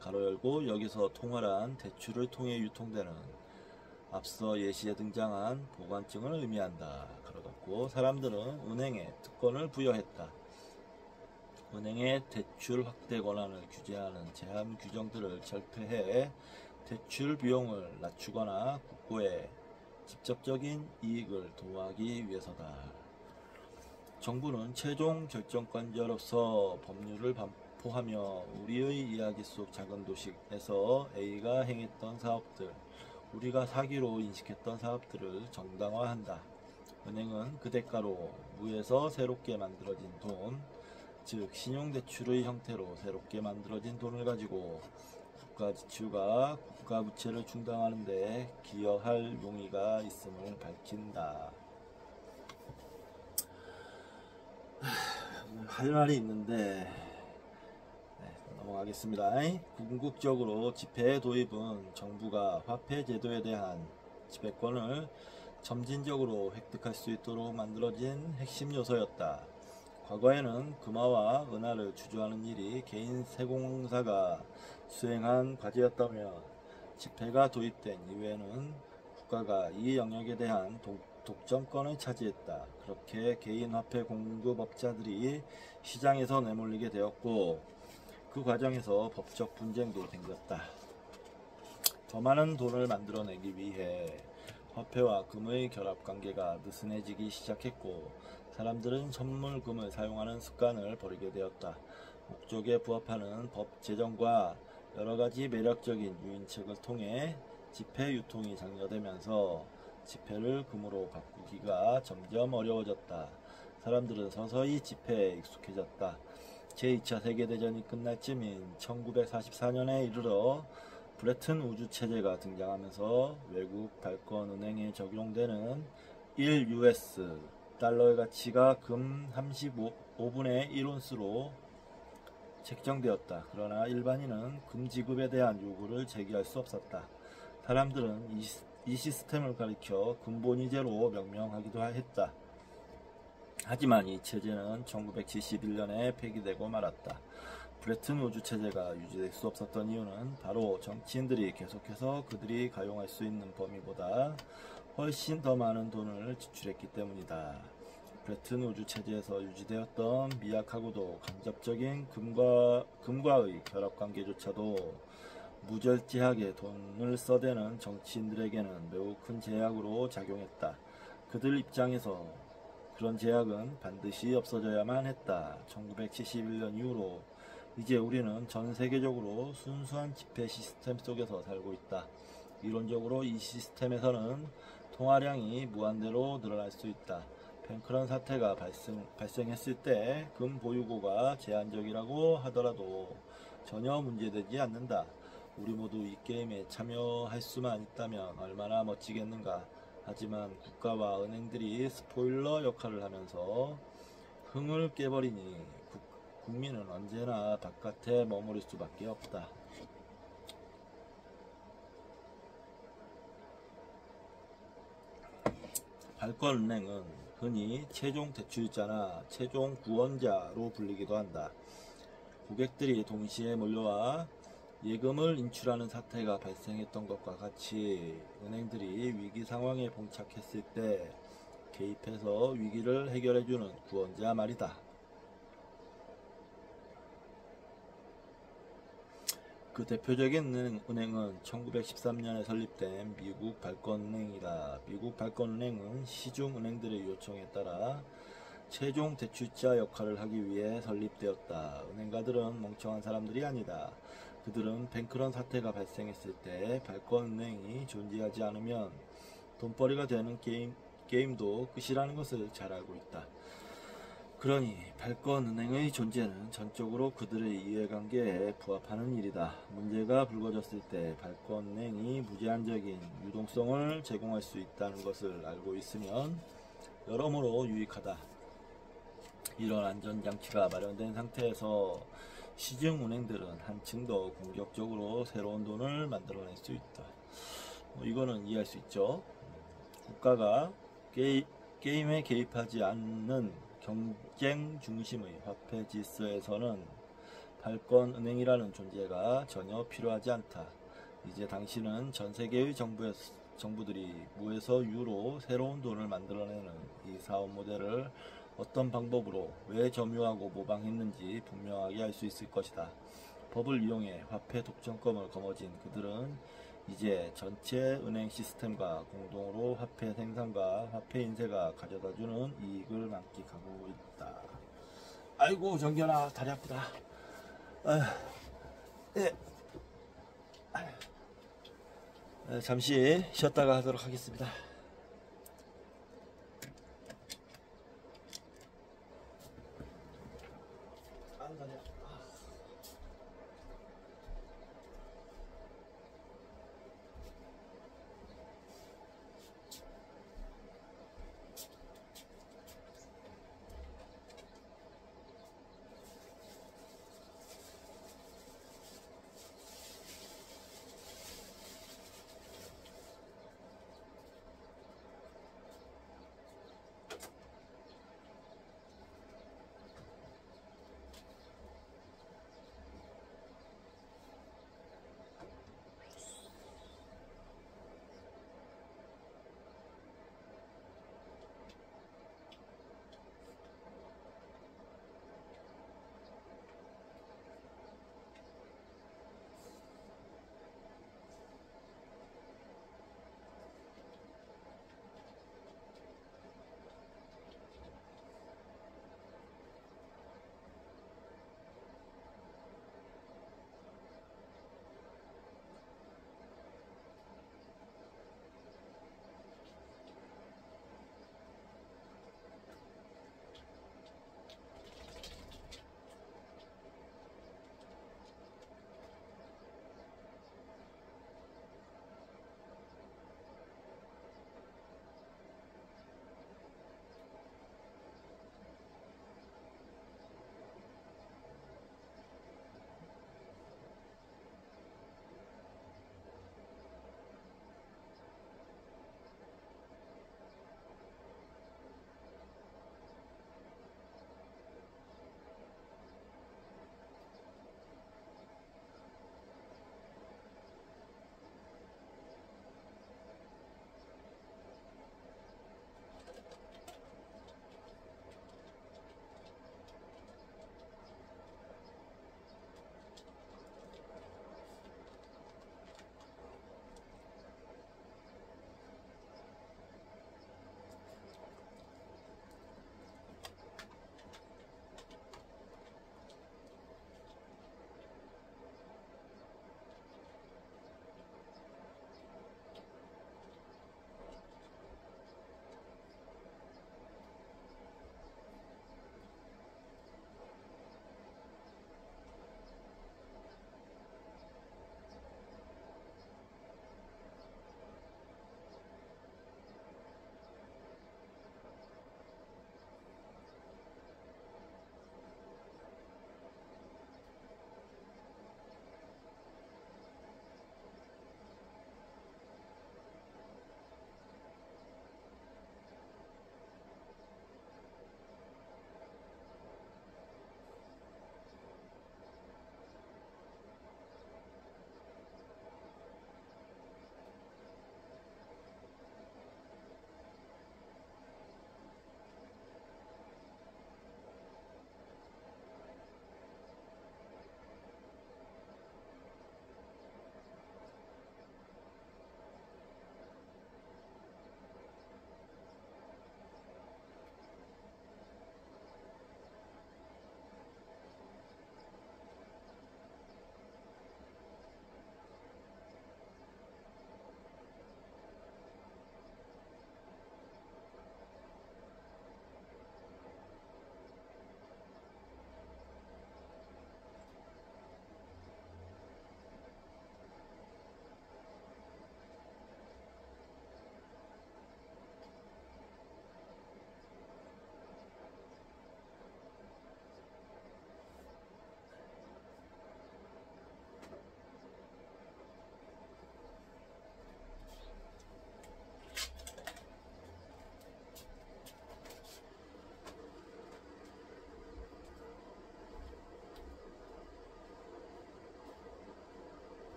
가로 열고 여기서 통화란 대출을 통해 유통되는 앞서 예시에 등장한 보관증을 의미한다. 가로 닫고 사람들은 은행에 특권을 부여했다. 은행의 대출 확대 권한을 규제하는 제한 규정들을 철폐해 대출 비용을 낮추거나 국고에 직접적인 이익을 도모하기 위해서다. 정부는 최종 결정권자로서 법률을 반포하며 우리의 이야기 속 작은 도시에서 A가 행했던 사업들, 우리가 사기로 인식했던 사업들을 정당화한다. 은행은 그 대가로 무에서 새롭게 만들어진 돈, 즉 신용대출의 형태로 새롭게 만들어진 돈을 가지고 국가 지출과 국가 부채를 충당하는 데 기여할 용의가 있음을 밝힌다. 할 말이 있는데 넘어가겠습니다. 내용하겠습니다. 궁극적으로 지폐의 도입은 정부가 화폐 제도에 대한 지배권을 점진적으로 획득할 수 있도록 만들어진 핵심 요소였다. 과거에는 금화와 은화를 주조하는 일이 개인 세공사가 수행한 과제였다며 지폐가 도입된 이후에는 국가가 이 영역에 대한 독점권을 차지했다. 그렇게 개인 화폐 공급업자들이 시장에서 내몰리게 되었고 그 과정에서 법적 분쟁도 생겼다. 더 많은 돈을 만들어내기 위해 화폐와 금의 결합관계가 느슨해지기 시작했고 사람들은 선물금을 사용하는 습관을 버리게 되었다. 목적에 부합하는 법 제정과 여러가지 매력적인 유인책을 통해 지폐 유통이 장려되면서 지폐를 금으로 바꾸기가 점점 어려워졌다. 사람들은 서서히 지폐에 익숙해졌다. 제2차 세계대전이 끝날 즈음인 1944년에 이르러 브레튼 우주체제가 등장하면서 외국 발권은행에 적용되는 1US 달러의 가치가 금 35분의 1온스로 책정되었다. 그러나 일반인은 금 지급에 대한 요구를 제기할 수 없었다. 사람들은 이 시스템을 가리켜 근본이제로 명명하기도 했다. 하지만 이 체제는 1971년에 폐기되고 말았다. 브레튼 우주 체제가 유지될 수 없었던 이유는 바로 정치인들이 계속해서 그들이 가용할 수 있는 범위보다 훨씬 더 많은 돈을 지출했기 때문이다. 브레튼 우주 체제에서 유지되었던 미약하고도 간접적인 금과의 결합관계조차도 무절제하게 돈을 써대는 정치인들에게는 매우 큰 제약으로 작용했다. 그들 입장에서 그런 제약은 반드시 없어져야만 했다. 1971년 이후로 이제 우리는 전 세계적으로 순수한 지폐 시스템 속에서 살고 있다. 이론적으로 이 시스템에서는 통화량이 무한대로 늘어날 수 있다. 뱅크런 사태가 발생했을 때 금 보유고가 제한적이라고 하더라도 전혀 문제되지 않는다. 우리 모두 이 게임에 참여할 수만 있다면 얼마나 멋지겠는가. 하지만 국가와 은행들이 스포일러 역할을 하면서 흥을 깨버리니 국민은 언제나 바깥에 머무를 수밖에 없다. 발권은행은 흔히 최종 대출자나 최종 구원자로 불리기도 한다. 고객들이 동시에 몰려와 예금을 인출하는 사태가 발생했던 것과 같이 은행들이 위기 상황에 봉착했을 때 개입해서 위기를 해결해주는 구원자 말이다. 그 대표적인 은행은 1913년에 설립된 미국 발권은행이다. 미국 발권은행은 시중은행들의 요청에 따라 최종 대출자 역할을 하기 위해 설립되었다. 은행가들은 멍청한 사람들이 아니다. 그들은 뱅크런 사태가 발생했을 때 발권은행이 존재하지 않으면 돈벌이가 되는 게임도 끝이라는 것을 잘 알고 있다. 그러니 발권은행의 존재는 전적으로 그들의 이해관계에 부합하는 일이다. 문제가 불거졌을 때 발권은행이 무제한적인 유동성을 제공할 수 있다는 것을 알고 있으면 여러모로 유익하다. 이런 안전장치가 마련된 상태에서 시중은행들은 한층 더 공격적으로 새로운 돈을 만들어낼 수 있다. 이거는 이해할 수 있죠. 국가가 게임에 개입하지 않는 경쟁 중심의 화폐 질서에서는 발권은행이라는 존재가 전혀 필요하지 않다. 이제 당신은 전 세계의 정부들이 무에서 유로 새로운 돈을 만들어내는 이 사업 모델을 어떤 방법으로 왜 점유하고 모방했는지 분명하게 알 수 있을 것이다. 법을 이용해 화폐 독점권을 거머쥔 그들은 이제 전체 은행 시스템과 공동으로 화폐 생산과 화폐 인쇄가 가져다주는 이익을 만끽하고 있다. 아이고 정견아 다리 아프다. 잠시 쉬었다가 하도록 하겠습니다.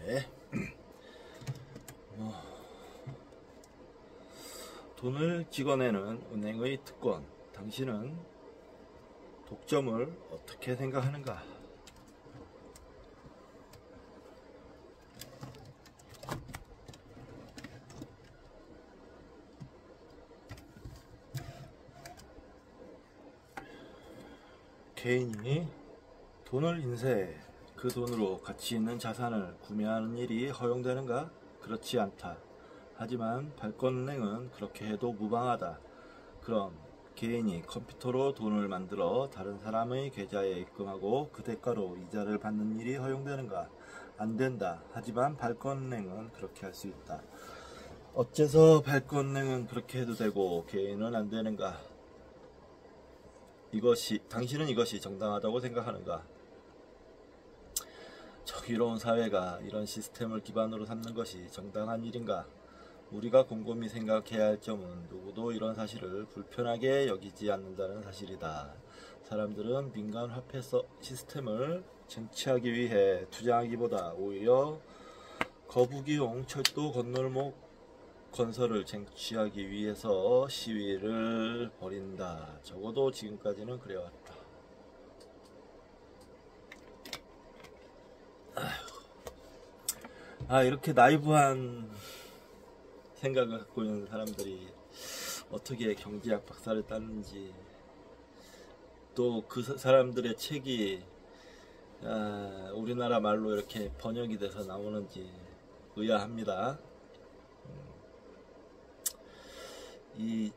있는데 돈을 찍어내는 은행의 특권, 당신은 독점을 어떻게 생각하는가? 개인이 돈을 인쇄해 그 돈으로 가치 있는 자산을 구매하는 일이 허용되는가? 그렇지 않다. 하지만 발권은행은 그렇게 해도 무방하다. 그럼 개인이 컴퓨터로 돈을 만들어 다른 사람의 계좌에 입금하고 그 대가로 이자를 받는 일이 허용되는가? 안 된다. 하지만 발권은행은 그렇게 할 수 있다. 어째서 발권은행은 그렇게 해도 되고 개인은 안 되는가? 당신은 이것이 정당하다고 생각하는가? 정의로운 사회가 이런 시스템을 기반으로 삼는 것이 정당한 일인가? 우리가 곰곰이 생각해야 할 점은 누구도 이런 사실을 불편하게 여기지 않는다는 사실이다. 사람들은 민간 화폐 시스템을 쟁취하기 위해 투쟁하기보다 오히려 거북이용 철도 건널목 건설을 쟁취하기 위해서 시위를 벌인다. 적어도 지금까지는 그래왔다. 이렇게 나이브한 생각을 갖고 있는 사람들이 어떻게 경제학 박사를 땄는지, 또 그 사람들의 책이 우리나라 말로 이렇게 번역이 돼서 나오는지 의아합니다. 이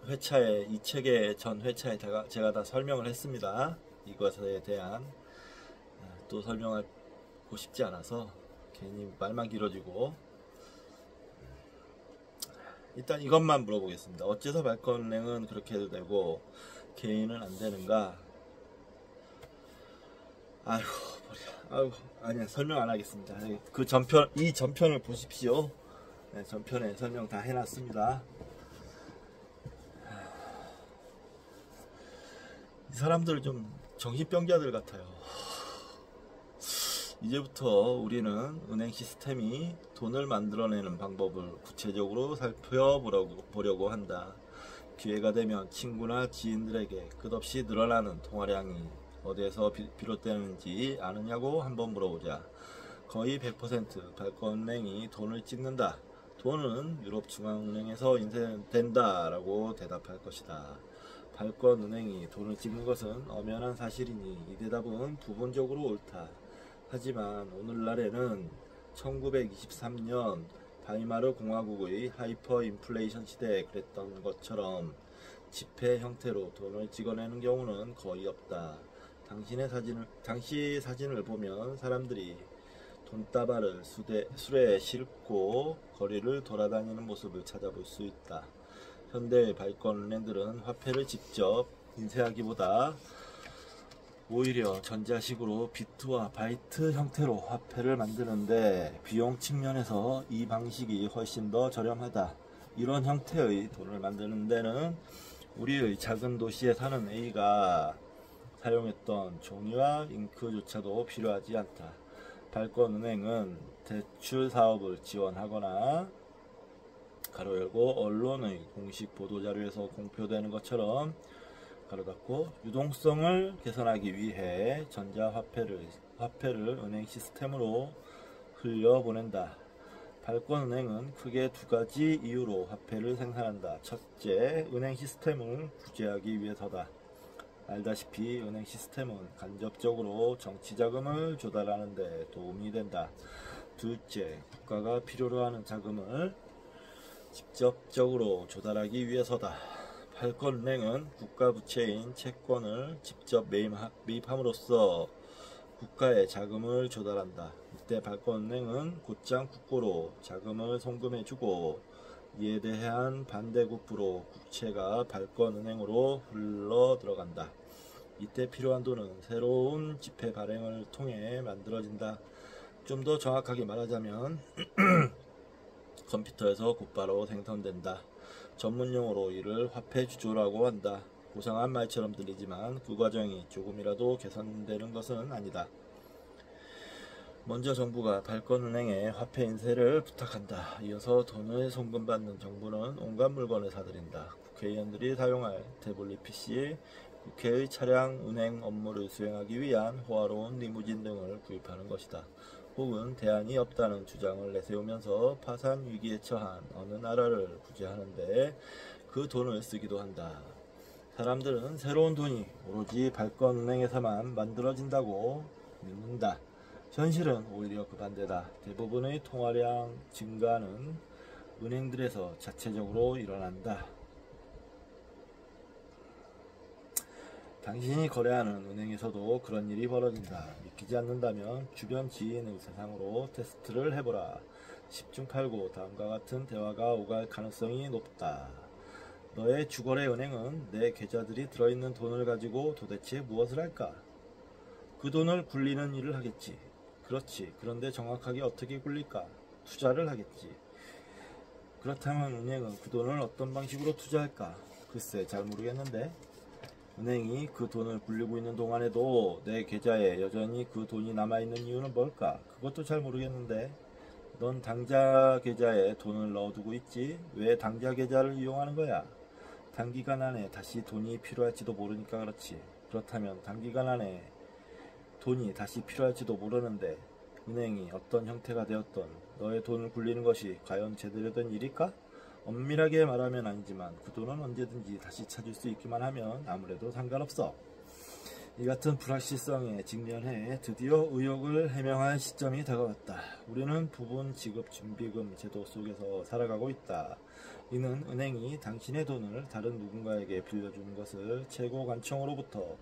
회차에, 이 책의 전 회차에 제가 다 설명을 했습니다. 이것에 대한 또 설명하고 싶지 않아서 괜히 말만 길어지고, 일단 이것만 물어보겠습니다. 어째서 발권은행은 그렇게 해도 되고 개인은 안 되는가? 아니야, 설명 안 하겠습니다. 이 전편을 보십시오. 네, 전편에 설명 다 해놨습니다. 이 사람들 좀 정신병자들 같아요. 이제부터 우리는 은행 시스템이 돈을 만들어내는 방법을 구체적으로 살펴보려고 한다. 기회가 되면 친구나 지인들에게 끝없이 늘어나는 통화량이 어디에서 비롯되는지 아느냐고 한번 물어보자. 거의 100% 발권은행이 돈을 찍는다. 돈은 유럽중앙은행에서 인쇄된다 라고 대답할 것이다. 발권은행이 돈을 찍는 것은 엄연한 사실이니 이 대답은 부분적으로 옳다. 하지만 오늘날에는 1923년 바이마르 공화국의 하이퍼 인플레이션 시대에 그랬던 것처럼 지폐 형태로 돈을 찍어내는 경우는 거의 없다. 당시 사진을 보면 사람들이 돈다발을 수레에 싣고 거리를 돌아다니는 모습을 찾아볼 수 있다. 현대 발권은행들은 화폐를 직접 인쇄하기보다 오히려 전자식으로 비트와 바이트 형태로 화폐를 만드는데 비용 측면에서 이 방식이 훨씬 더 저렴하다. 이런 형태의 돈을 만드는 데는 우리의 작은 도시에 사는 A가 사용했던 종이와 잉크조차도 필요하지 않다. 발권은행은 대출 사업을 지원하거나 가로 열고 언론의 공식 보도자료에서 공표되는 것처럼 가로 닫고 유동성을 개선하기 위해 전자화폐를 은행 시스템으로 흘려보낸다. 발권은행은 크게 두 가지 이유로 화폐를 생산한다. 첫째, 은행 시스템을 구제하기 위해서다. 알다시피 은행 시스템은 간접적으로 정치자금을 조달하는 데 도움이 된다. 둘째, 국가가 필요로 하는 자금을 직접적으로 조달하기 위해서다. 발권은행은 국가 부채인 채권을 직접 매입함으로써 국가에 자금을 조달한다. 이때 발권은행은 곧장 국고로 자금을 송금해주고 이에 대한 반대급부로 국채가 발권은행으로 흘러 들어간다. 이때 필요한 돈은 새로운 지폐 발행을 통해 만들어진다. 좀 더 정확하게 말하자면 컴퓨터에서 곧바로 생성된다. 전문용어로 이를 화폐주조라고 한다. 고상한 말처럼 들리지만 그 과정이 조금이라도 개선되는 것은 아니다. 먼저 정부가 발권은행에 화폐 인쇄를 부탁한다. 이어서 돈을 송금받는 정부는 온갖 물건을 사들인다. 국회의원들이 사용할 태블릿 PC, 국회의 차량, 은행 업무를 수행하기 위한 호화로운 리무진 등을 구입하는 것이다. 혹은 대안이 없다는 주장을 내세우면서 파산 위기에 처한 어느 나라를 구제하는데 그 돈을 쓰기도 한다. 사람들은 새로운 돈이 오로지 발권은행에서만 만들어진다고 믿는다. 현실은 오히려 그 반대다. 대부분의 통화량 증가는 은행들에서 자체적으로 일어난다. 당신이 거래하는 은행에서도 그런 일이 벌어진다. 믿기지 않는다면 주변 지인의 세상으로 테스트를 해보라. 10중 8구 다음과 같은 대화가 오갈 가능성이 높다. 너의 주거래 은행은 내 계좌들이 들어있는 돈을 가지고 도대체 무엇을 할까? 그 돈을 굴리는 일을 하겠지. 그렇지. 그런데 정확하게 어떻게 굴릴까? 투자를 하겠지. 그렇다면 은행은 그 돈을 어떤 방식으로 투자할까? 글쎄 잘 모르겠는데. 은행이 그 돈을 굴리고 있는 동안에도 내 계좌에 여전히 그 돈이 남아있는 이유는 뭘까? 그것도 잘 모르겠는데. 넌 당좌 계좌에 돈을 넣어두고 있지? 왜 당좌 계좌를 이용하는 거야? 단기간 안에 다시 돈이 필요할지도 모르니까 그렇지. 그렇다면 단기간 안에 돈이 다시 필요할지도 모르는데 은행이 어떤 형태가 되었던 너의 돈을 굴리는 것이 과연 제대로 된 일일까? 엄밀하게 말하면 아니지만 그 돈은 언제든지 다시 찾을 수 있기만 하면 아무래도 상관없어. 이 같은 불확실성에 직면해 드디어 의혹을 해명할 시점이 다가왔다. 우리는 부분 지급 준비금 제도 속에서 살아가고 있다. 이는 은행이 당신의 돈을 다른 누군가에게 빌려주는 것을 최고 관청으로부터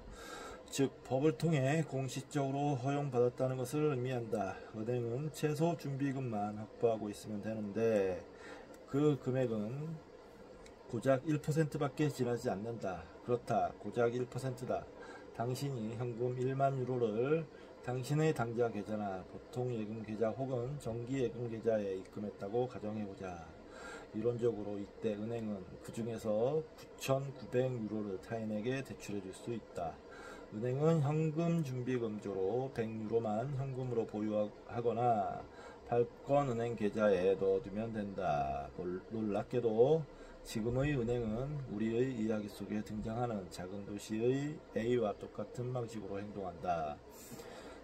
즉 법을 통해 공식적으로 허용받았다는 것을 의미한다. 은행은 최소 준비금만 확보하고 있으면 되는데 그 금액은 고작 1%밖에 지나지 않는다. 그렇다. 고작 1%다. 당신이 현금 1만 유로를 당신의 당좌 계좌나 보통 예금 계좌 혹은 정기 예금 계좌에 입금했다고 가정해보자. 이론적으로 이때 은행은 그 중에서 9,900유로를 타인에게 대출해 줄 수 있다. 은행은 현금 준비금조로 100유로만 현금으로 보유하거나 발권은행 계좌에 넣어두면 된다. 놀랍게도 지금의 은행은 우리의 이야기 속에 등장하는 작은 도시의 A와 똑같은 방식으로 행동한다.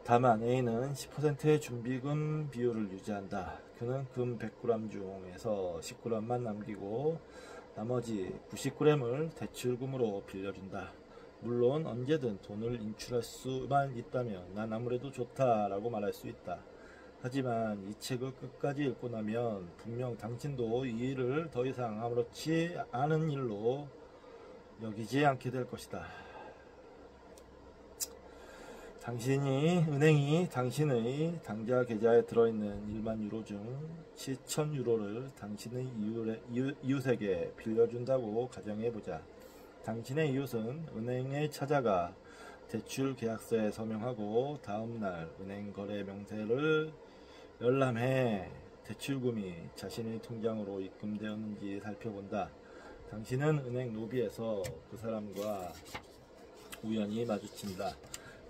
다만 A는 10%의 준비금 비율을 유지한다. 그는 금 100g 중에서 10g만 남기고 나머지 90g을 대출금으로 빌려준다. 물론 언제든 돈을 인출할 수만 있다면 난 아무래도 좋다라고 말할 수 있다. 하지만 이 책을 끝까지 읽고 나면 분명 당신도 이 일을 더 이상 아무렇지 않은 일로 여기지 않게 될 것이다. 은행이 당신의 당좌 계좌에 들어있는 1만 유로 중 7천 유로를 당신의 이웃에게 빌려준다고 가정해보자. 당신의 이웃은 은행에 찾아가 대출 계약서에 서명하고 다음날 은행 거래 명세를 열람해 대출금이 자신의 통장으로 입금되었는지 살펴본다. 당신은 은행 로비에서 그 사람과 우연히 마주친다.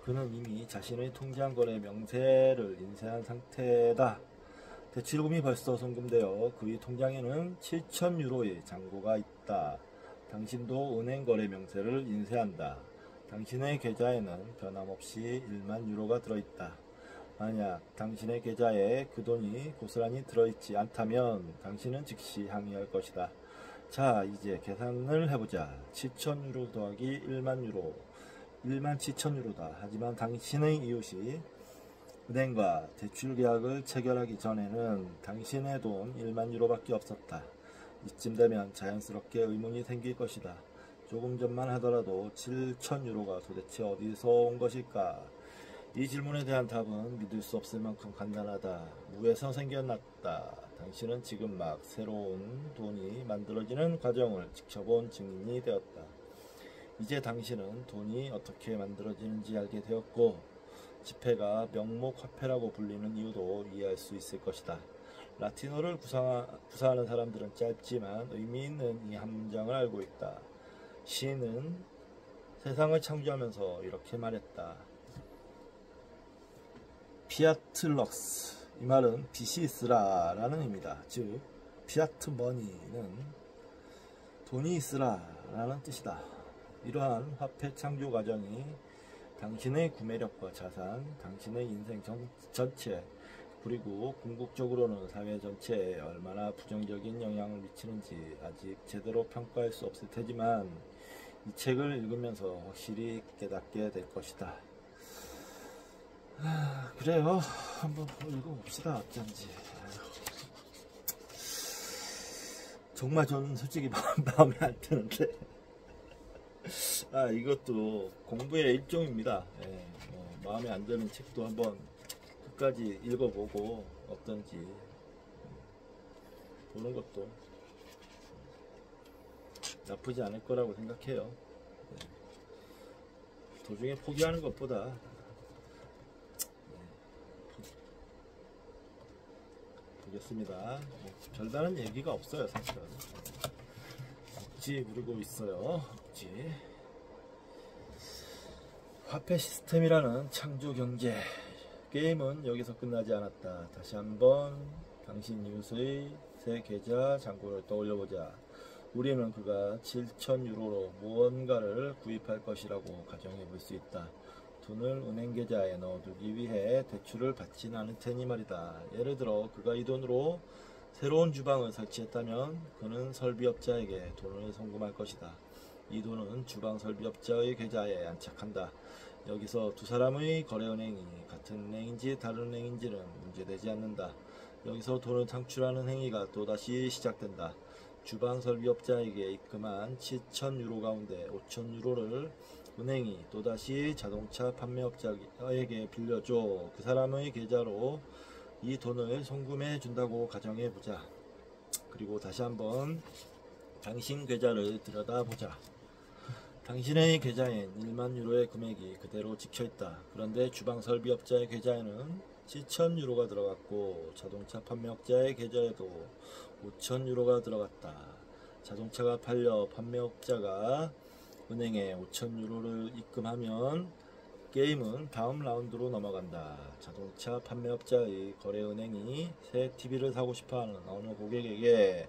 그는 이미 자신의 통장 거래 명세를 인쇄한 상태다. 대출금이 벌써 송금되어 그의 통장에는 7천 유로의 잔고가 있다. 당신도 은행 거래 명세를 인쇄한다. 당신의 계좌에는 변함없이 1만 유로가 들어있다. 만약 당신의 계좌에 그 돈이 고스란히 들어있지 않다면 당신은 즉시 항의할 것이다. 자, 이제 계산을 해보자. 7천 유로 더하기 1만 유로. 1만 7천 유로다. 하지만 당신의 이웃이 은행과 대출 계약을 체결하기 전에는 당신의 돈 1만 유로밖에 없었다. 이쯤 되면 자연스럽게 의문이 생길 것이다. 조금 전만 하더라도 7천 유로가 도대체 어디서 온 것일까? 이 질문에 대한 답은 믿을 수 없을 만큼 간단하다. 무에서 생겨났다. 당신은 지금 막 새로운 돈이 만들어지는 과정을 지켜본 증인이 되었다. 이제 당신은 돈이 어떻게 만들어지는지 알게 되었고 지폐가 명목 화폐라고 불리는 이유도 이해할 수 있을 것이다. 라틴어를 구사하는 사람들은 짧지만 의미 있는 이 한 문장을 알고 있다. 시인은 세상을 창조하면서 이렇게 말했다. 피아트 럭스, 이 말은 빚이 있으라 라는 의미다. 즉 피아트 머니는 돈이 있으라 라는 뜻이다. 이러한 화폐 창조 과정이 당신의 구매력과 자산, 당신의 인생 전체, 그리고 궁극적으로는 사회 전체에 얼마나 부정적인 영향을 미치는지 아직 제대로 평가할 수 없을 테지만 이 책을 읽으면서 확실히 깨닫게 될 것이다. 그래요. 한번 읽어봅시다. 어쩐지. 정말 저는 솔직히 마음에 안 드는데 이것도 공부의 일종입니다. 예, 마음에 안 드는 책도 한번 끝까지 읽어보고 어떤지 보는 것도 나쁘지 않을 거라고 생각해요. 예, 도중에 포기하는 것보다 보겠습니다. 별다른 얘기가 없어요. 사실은 억지 부리고 있어요. 억지. 화폐 시스템이라는 창조 경제. 게임은 여기서 끝나지 않았다. 다시 한번 당신 이웃의 새 계좌 잔고를 떠올려보자. 우리는 그가 7,000유로로 무언가를 구입할 것이라고 가정해 볼 수 있다. 돈을 은행 계좌에 넣어두기 위해 대출을 받지는 않을 테니 말이다. 예를 들어 그가 이 돈으로 새로운 주방을 설치했다면 그는 설비업자에게 돈을 송금할 것이다. 이 돈은 주방 설비업자의 계좌에 안착한다. 여기서 두 사람의 거래은행이 같은 은행인지 다른 은행인지는 문제되지 않는다. 여기서 돈을 창출하는 행위가 또다시 시작된다. 주방 설비업자에게 입금한 7,000유로 가운데 5,000유로를 은행이 또다시 자동차 판매업자에게 빌려줘 그 사람의 계좌로 이 돈을 송금해 준다고 가정해 보자. 그리고 다시 한번 당신 계좌를 들여다보자. 당신의 계좌엔 1만 유로의 금액이 그대로 찍혀있다. 그런데 주방 설비업자의 계좌에는 7,000유로가 들어갔고 자동차 판매업자의 계좌에도 5,000유로가 들어갔다. 자동차가 팔려 판매업자가 은행에 5,000유로를 입금하면 게임은 다음 라운드로 넘어간다. 자동차 판매업자의 거래은행이 새 TV를 사고 싶어하는 어느 고객에게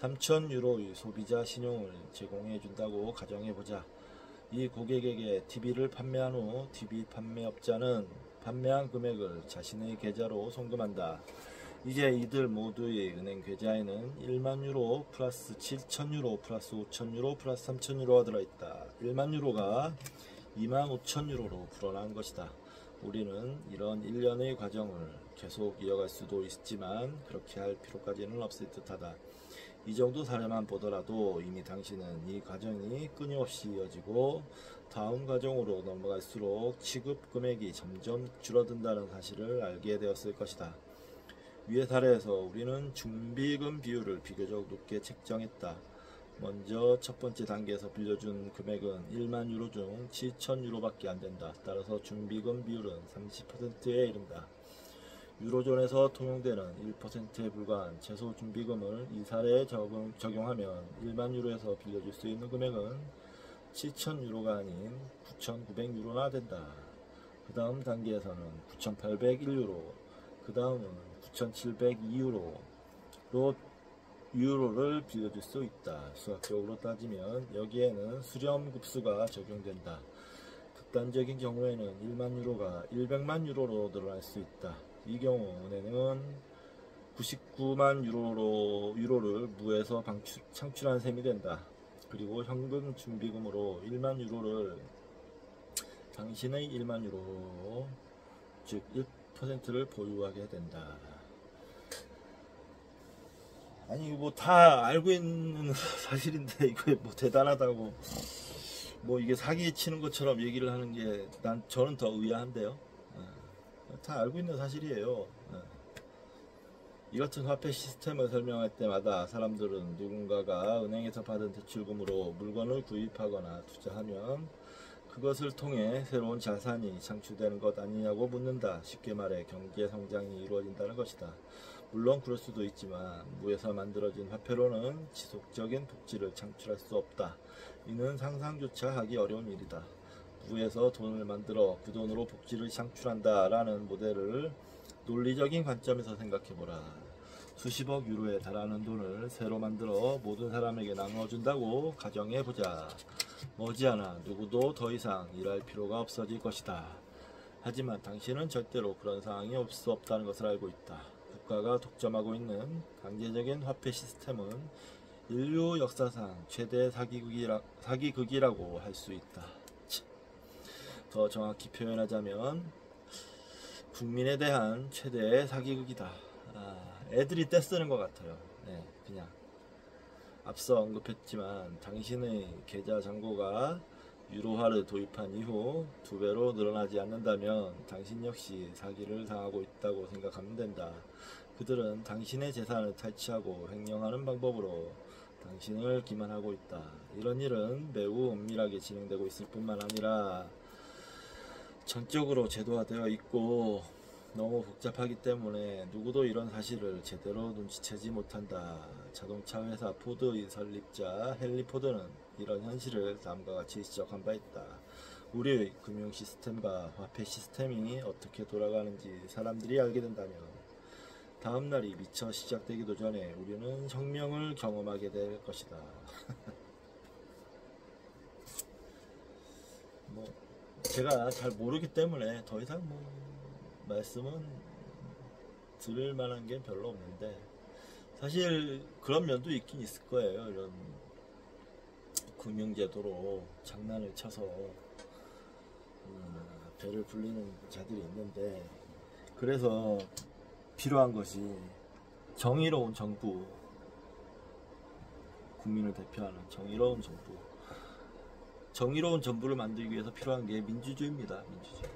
3,000유로의 소비자 신용을 제공해 준다고 가정해보자. 이 고객에게 TV를 판매한 후 TV 판매업자는 판매한 금액을 자신의 계좌로 송금한다. 이제 이들 모두의 은행 계좌에는 1만 유로 플러스 7,000유로 플러스 5,000유로 플러스 3,000유로가 들어있다. 1만 유로가 2만 5천 유로로 불어난 것이다. 우리는 이런 일련의 과정을 계속 이어갈 수도 있지만 그렇게 할 필요까지는 없을 듯하다. 이 정도 사례만 보더라도 이미 당신은 이 과정이 끊임없이 이어지고 다음 과정으로 넘어갈수록 취급 금액이 점점 줄어든다는 사실을 알게 되었을 것이다. 위의 사례에서 우리는 준비금 비율을 비교적 높게 책정했다. 먼저 첫 번째 단계에서 빌려준 금액은 1만 유로 중 7,000유로 밖에 안 된다. 따라서 준비금 비율은 30%에 이른다. 유로존에서 통용되는 1%에 불과한 최소 준비금을 이 사례에 적용하면 1만 유로에서 빌려줄 수 있는 금액은 7,000유로가 아닌 9,900유로나 된다. 그 다음 단계에서는 9,801유로, 그 다음은 9,702유로로 유로를 빌려줄 수 있다. 수학적으로 따지면 여기에는 수렴급수가 적용된다. 극단적인 경우에는 1만 유로가 100만 유로로 늘어날 수 있다. 이 경우 은행은 99만 유로를 무에서 창출한 셈이 된다. 그리고 현금 준비금으로 1만 유로를 당신의 1만 유로, 즉 1%를 보유하게 된다. 아니 뭐 다 알고 있는 사실인데 이거 뭐 대단하다고 뭐 이게 사기 치는 것처럼 얘기를 하는 게 저는 더 의아한데요. 다 알고 있는 사실이에요. 이 같은 화폐 시스템을 설명할 때마다 사람들은 누군가가 은행에서 받은 대출금으로 물건을 구입하거나 투자하면 그것을 통해 새로운 자산이 창출되는 것 아니냐고 묻는다. 쉽게 말해 경제 성장이 이루어진다는 것이다. 물론 그럴 수도 있지만 무에서 만들어진 화폐로는 지속적인 복지를 창출할 수 없다. 이는 상상조차 하기 어려운 일이다. 부에서 돈을 만들어 그 돈으로 복지를 창출한다 라는 모델을 논리적인 관점에서 생각해보라. 수십억 유로에 달하는 돈을 새로 만들어 모든 사람에게 나눠준다고 가정해보자. 머지않아 누구도 더 이상 일할 필요가 없어질 것이다. 하지만 당신은 절대로 그런 상황이 없다는 것을 알고 있다. 국가가 독점하고 있는 강제적인 화폐 시스템은 인류 역사상 최대 사기극이라고 할 수 있다. 더 정확히 표현하자면 국민에 대한 최대의 사기극이다. 애들이 떼쓰는 것 같아요. 네, 그냥 앞서 언급했지만 당신의 계좌 잔고가 유로화를 도입한 이후 2배로 늘어나지 않는다면 당신 역시 사기를 당하고 있다고 생각하면 된다. 그들은 당신의 재산을 탈취하고 횡령하는 방법으로 당신을 기만하고 있다. 이런 일은 매우 은밀하게 진행되고 있을 뿐만 아니라 전적으로 제도화되어 있고 너무 복잡하기 때문에 누구도 이런 사실을 제대로 눈치채지 못한다. 자동차 회사 포드의 설립자 헨리 포드는 이런 현실을 다음과 같이 지적한 바 있다. 우리의 금융 시스템과 화폐 시스템이 어떻게 돌아가는지 사람들이 알게 된다면 다음 날이 미처 시작되기도 전에 우리는 혁명을 경험하게 될 것이다. 제가 잘 모르기 때문에 더 이상 말씀은 들을 만한 게 별로 없는데, 사실 그런 면도 있긴 있을 거예요. 이런 금융제도로 장난을 쳐서 배를 불리는 자들이 있는데, 그래서 필요한 것이 정의로운 정부, 국민을 대표하는 정의로운 정부, 정의로운 정부를 만들기 위해서 필요한 게 민주주의입니다. 민주주의.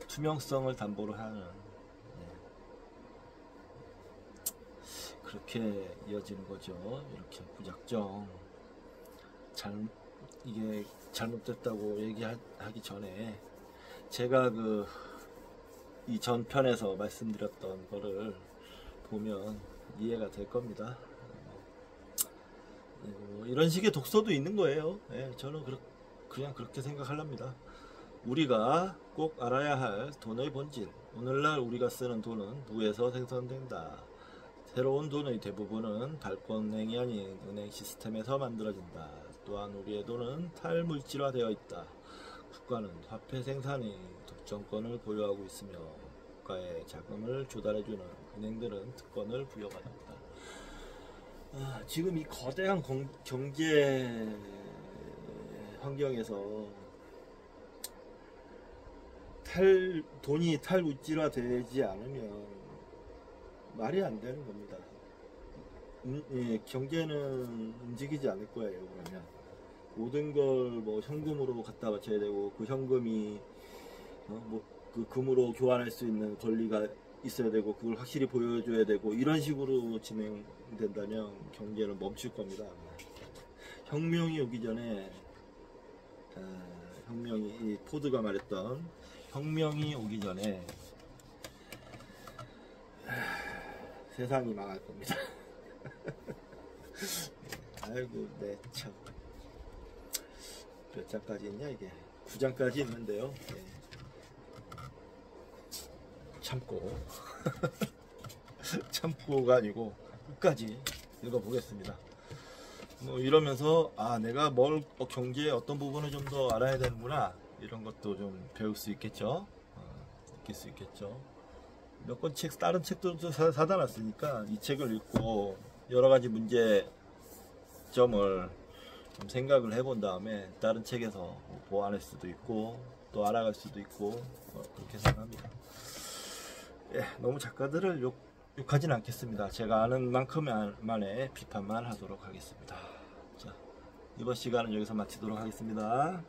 투명성을 담보로 하는, 그렇게 이어지는 거죠. 이렇게 무작정 이게 잘못됐다고 얘기하기 전에 제가 이 전편에서 말씀드렸던 거를 보면 이해가 될 겁니다. 이런 식의 독서도 있는 거예요. 저는 그냥 그렇게 생각합니다. 우리가 꼭 알아야 할 돈의 본질. 오늘날 우리가 쓰는 돈은 무에서 생성된다. 새로운 돈의 대부분은 발권행위 아닌 은행 시스템에서 만들어진다. 또한 우리의 돈은 탈물질화되어 있다. 국가는 화폐 생산의 독점권을 보유하고 있으며 국가의 자금을 조달해주는 은행들은 특권을 부여받았다. 지금 이 거대한 경제 환경에서 돈이 탈물질화되지 않으면 말이 안 되는 겁니다. 경제는 움직이지 않을 거예요. 그러면 모든 걸 현금으로 갖다 바쳐야 되고, 그 현금이 그 금으로 교환할 수 있는 권리가 있어야 되고, 그걸 확실히 보여줘야 되고, 이런 식으로 진행된다면 경제는 멈출 겁니다. 혁명이 오기 전에 이 포드가 말했던 혁명이 오기 전에 세상이 망할 겁니다. 아이고, 참. 몇 장까지 있냐, 이게? 9장까지 있는데요. 참고. 참고가 아니고, 끝까지 읽어보겠습니다. 이러면서, 내가 경제의 어떤 부분을 좀 더 알아야 되는구나. 이런 것도 좀 배울 수 있겠죠? 느낄 수 있겠죠? 몇 권 다른 책도 사다 놨으니까 이 책을 읽고 여러 가지 문제점을 좀 생각을 해본 다음에 다른 책에서 보완할 수도 있고 또 알아갈 수도 있고 그렇게 생각합니다. 너무 작가들을 욕하진 않겠습니다. 제가 아는 만큼만의 비판만 하도록 하겠습니다. 자, 이번 시간은 여기서 마치도록 하겠습니다.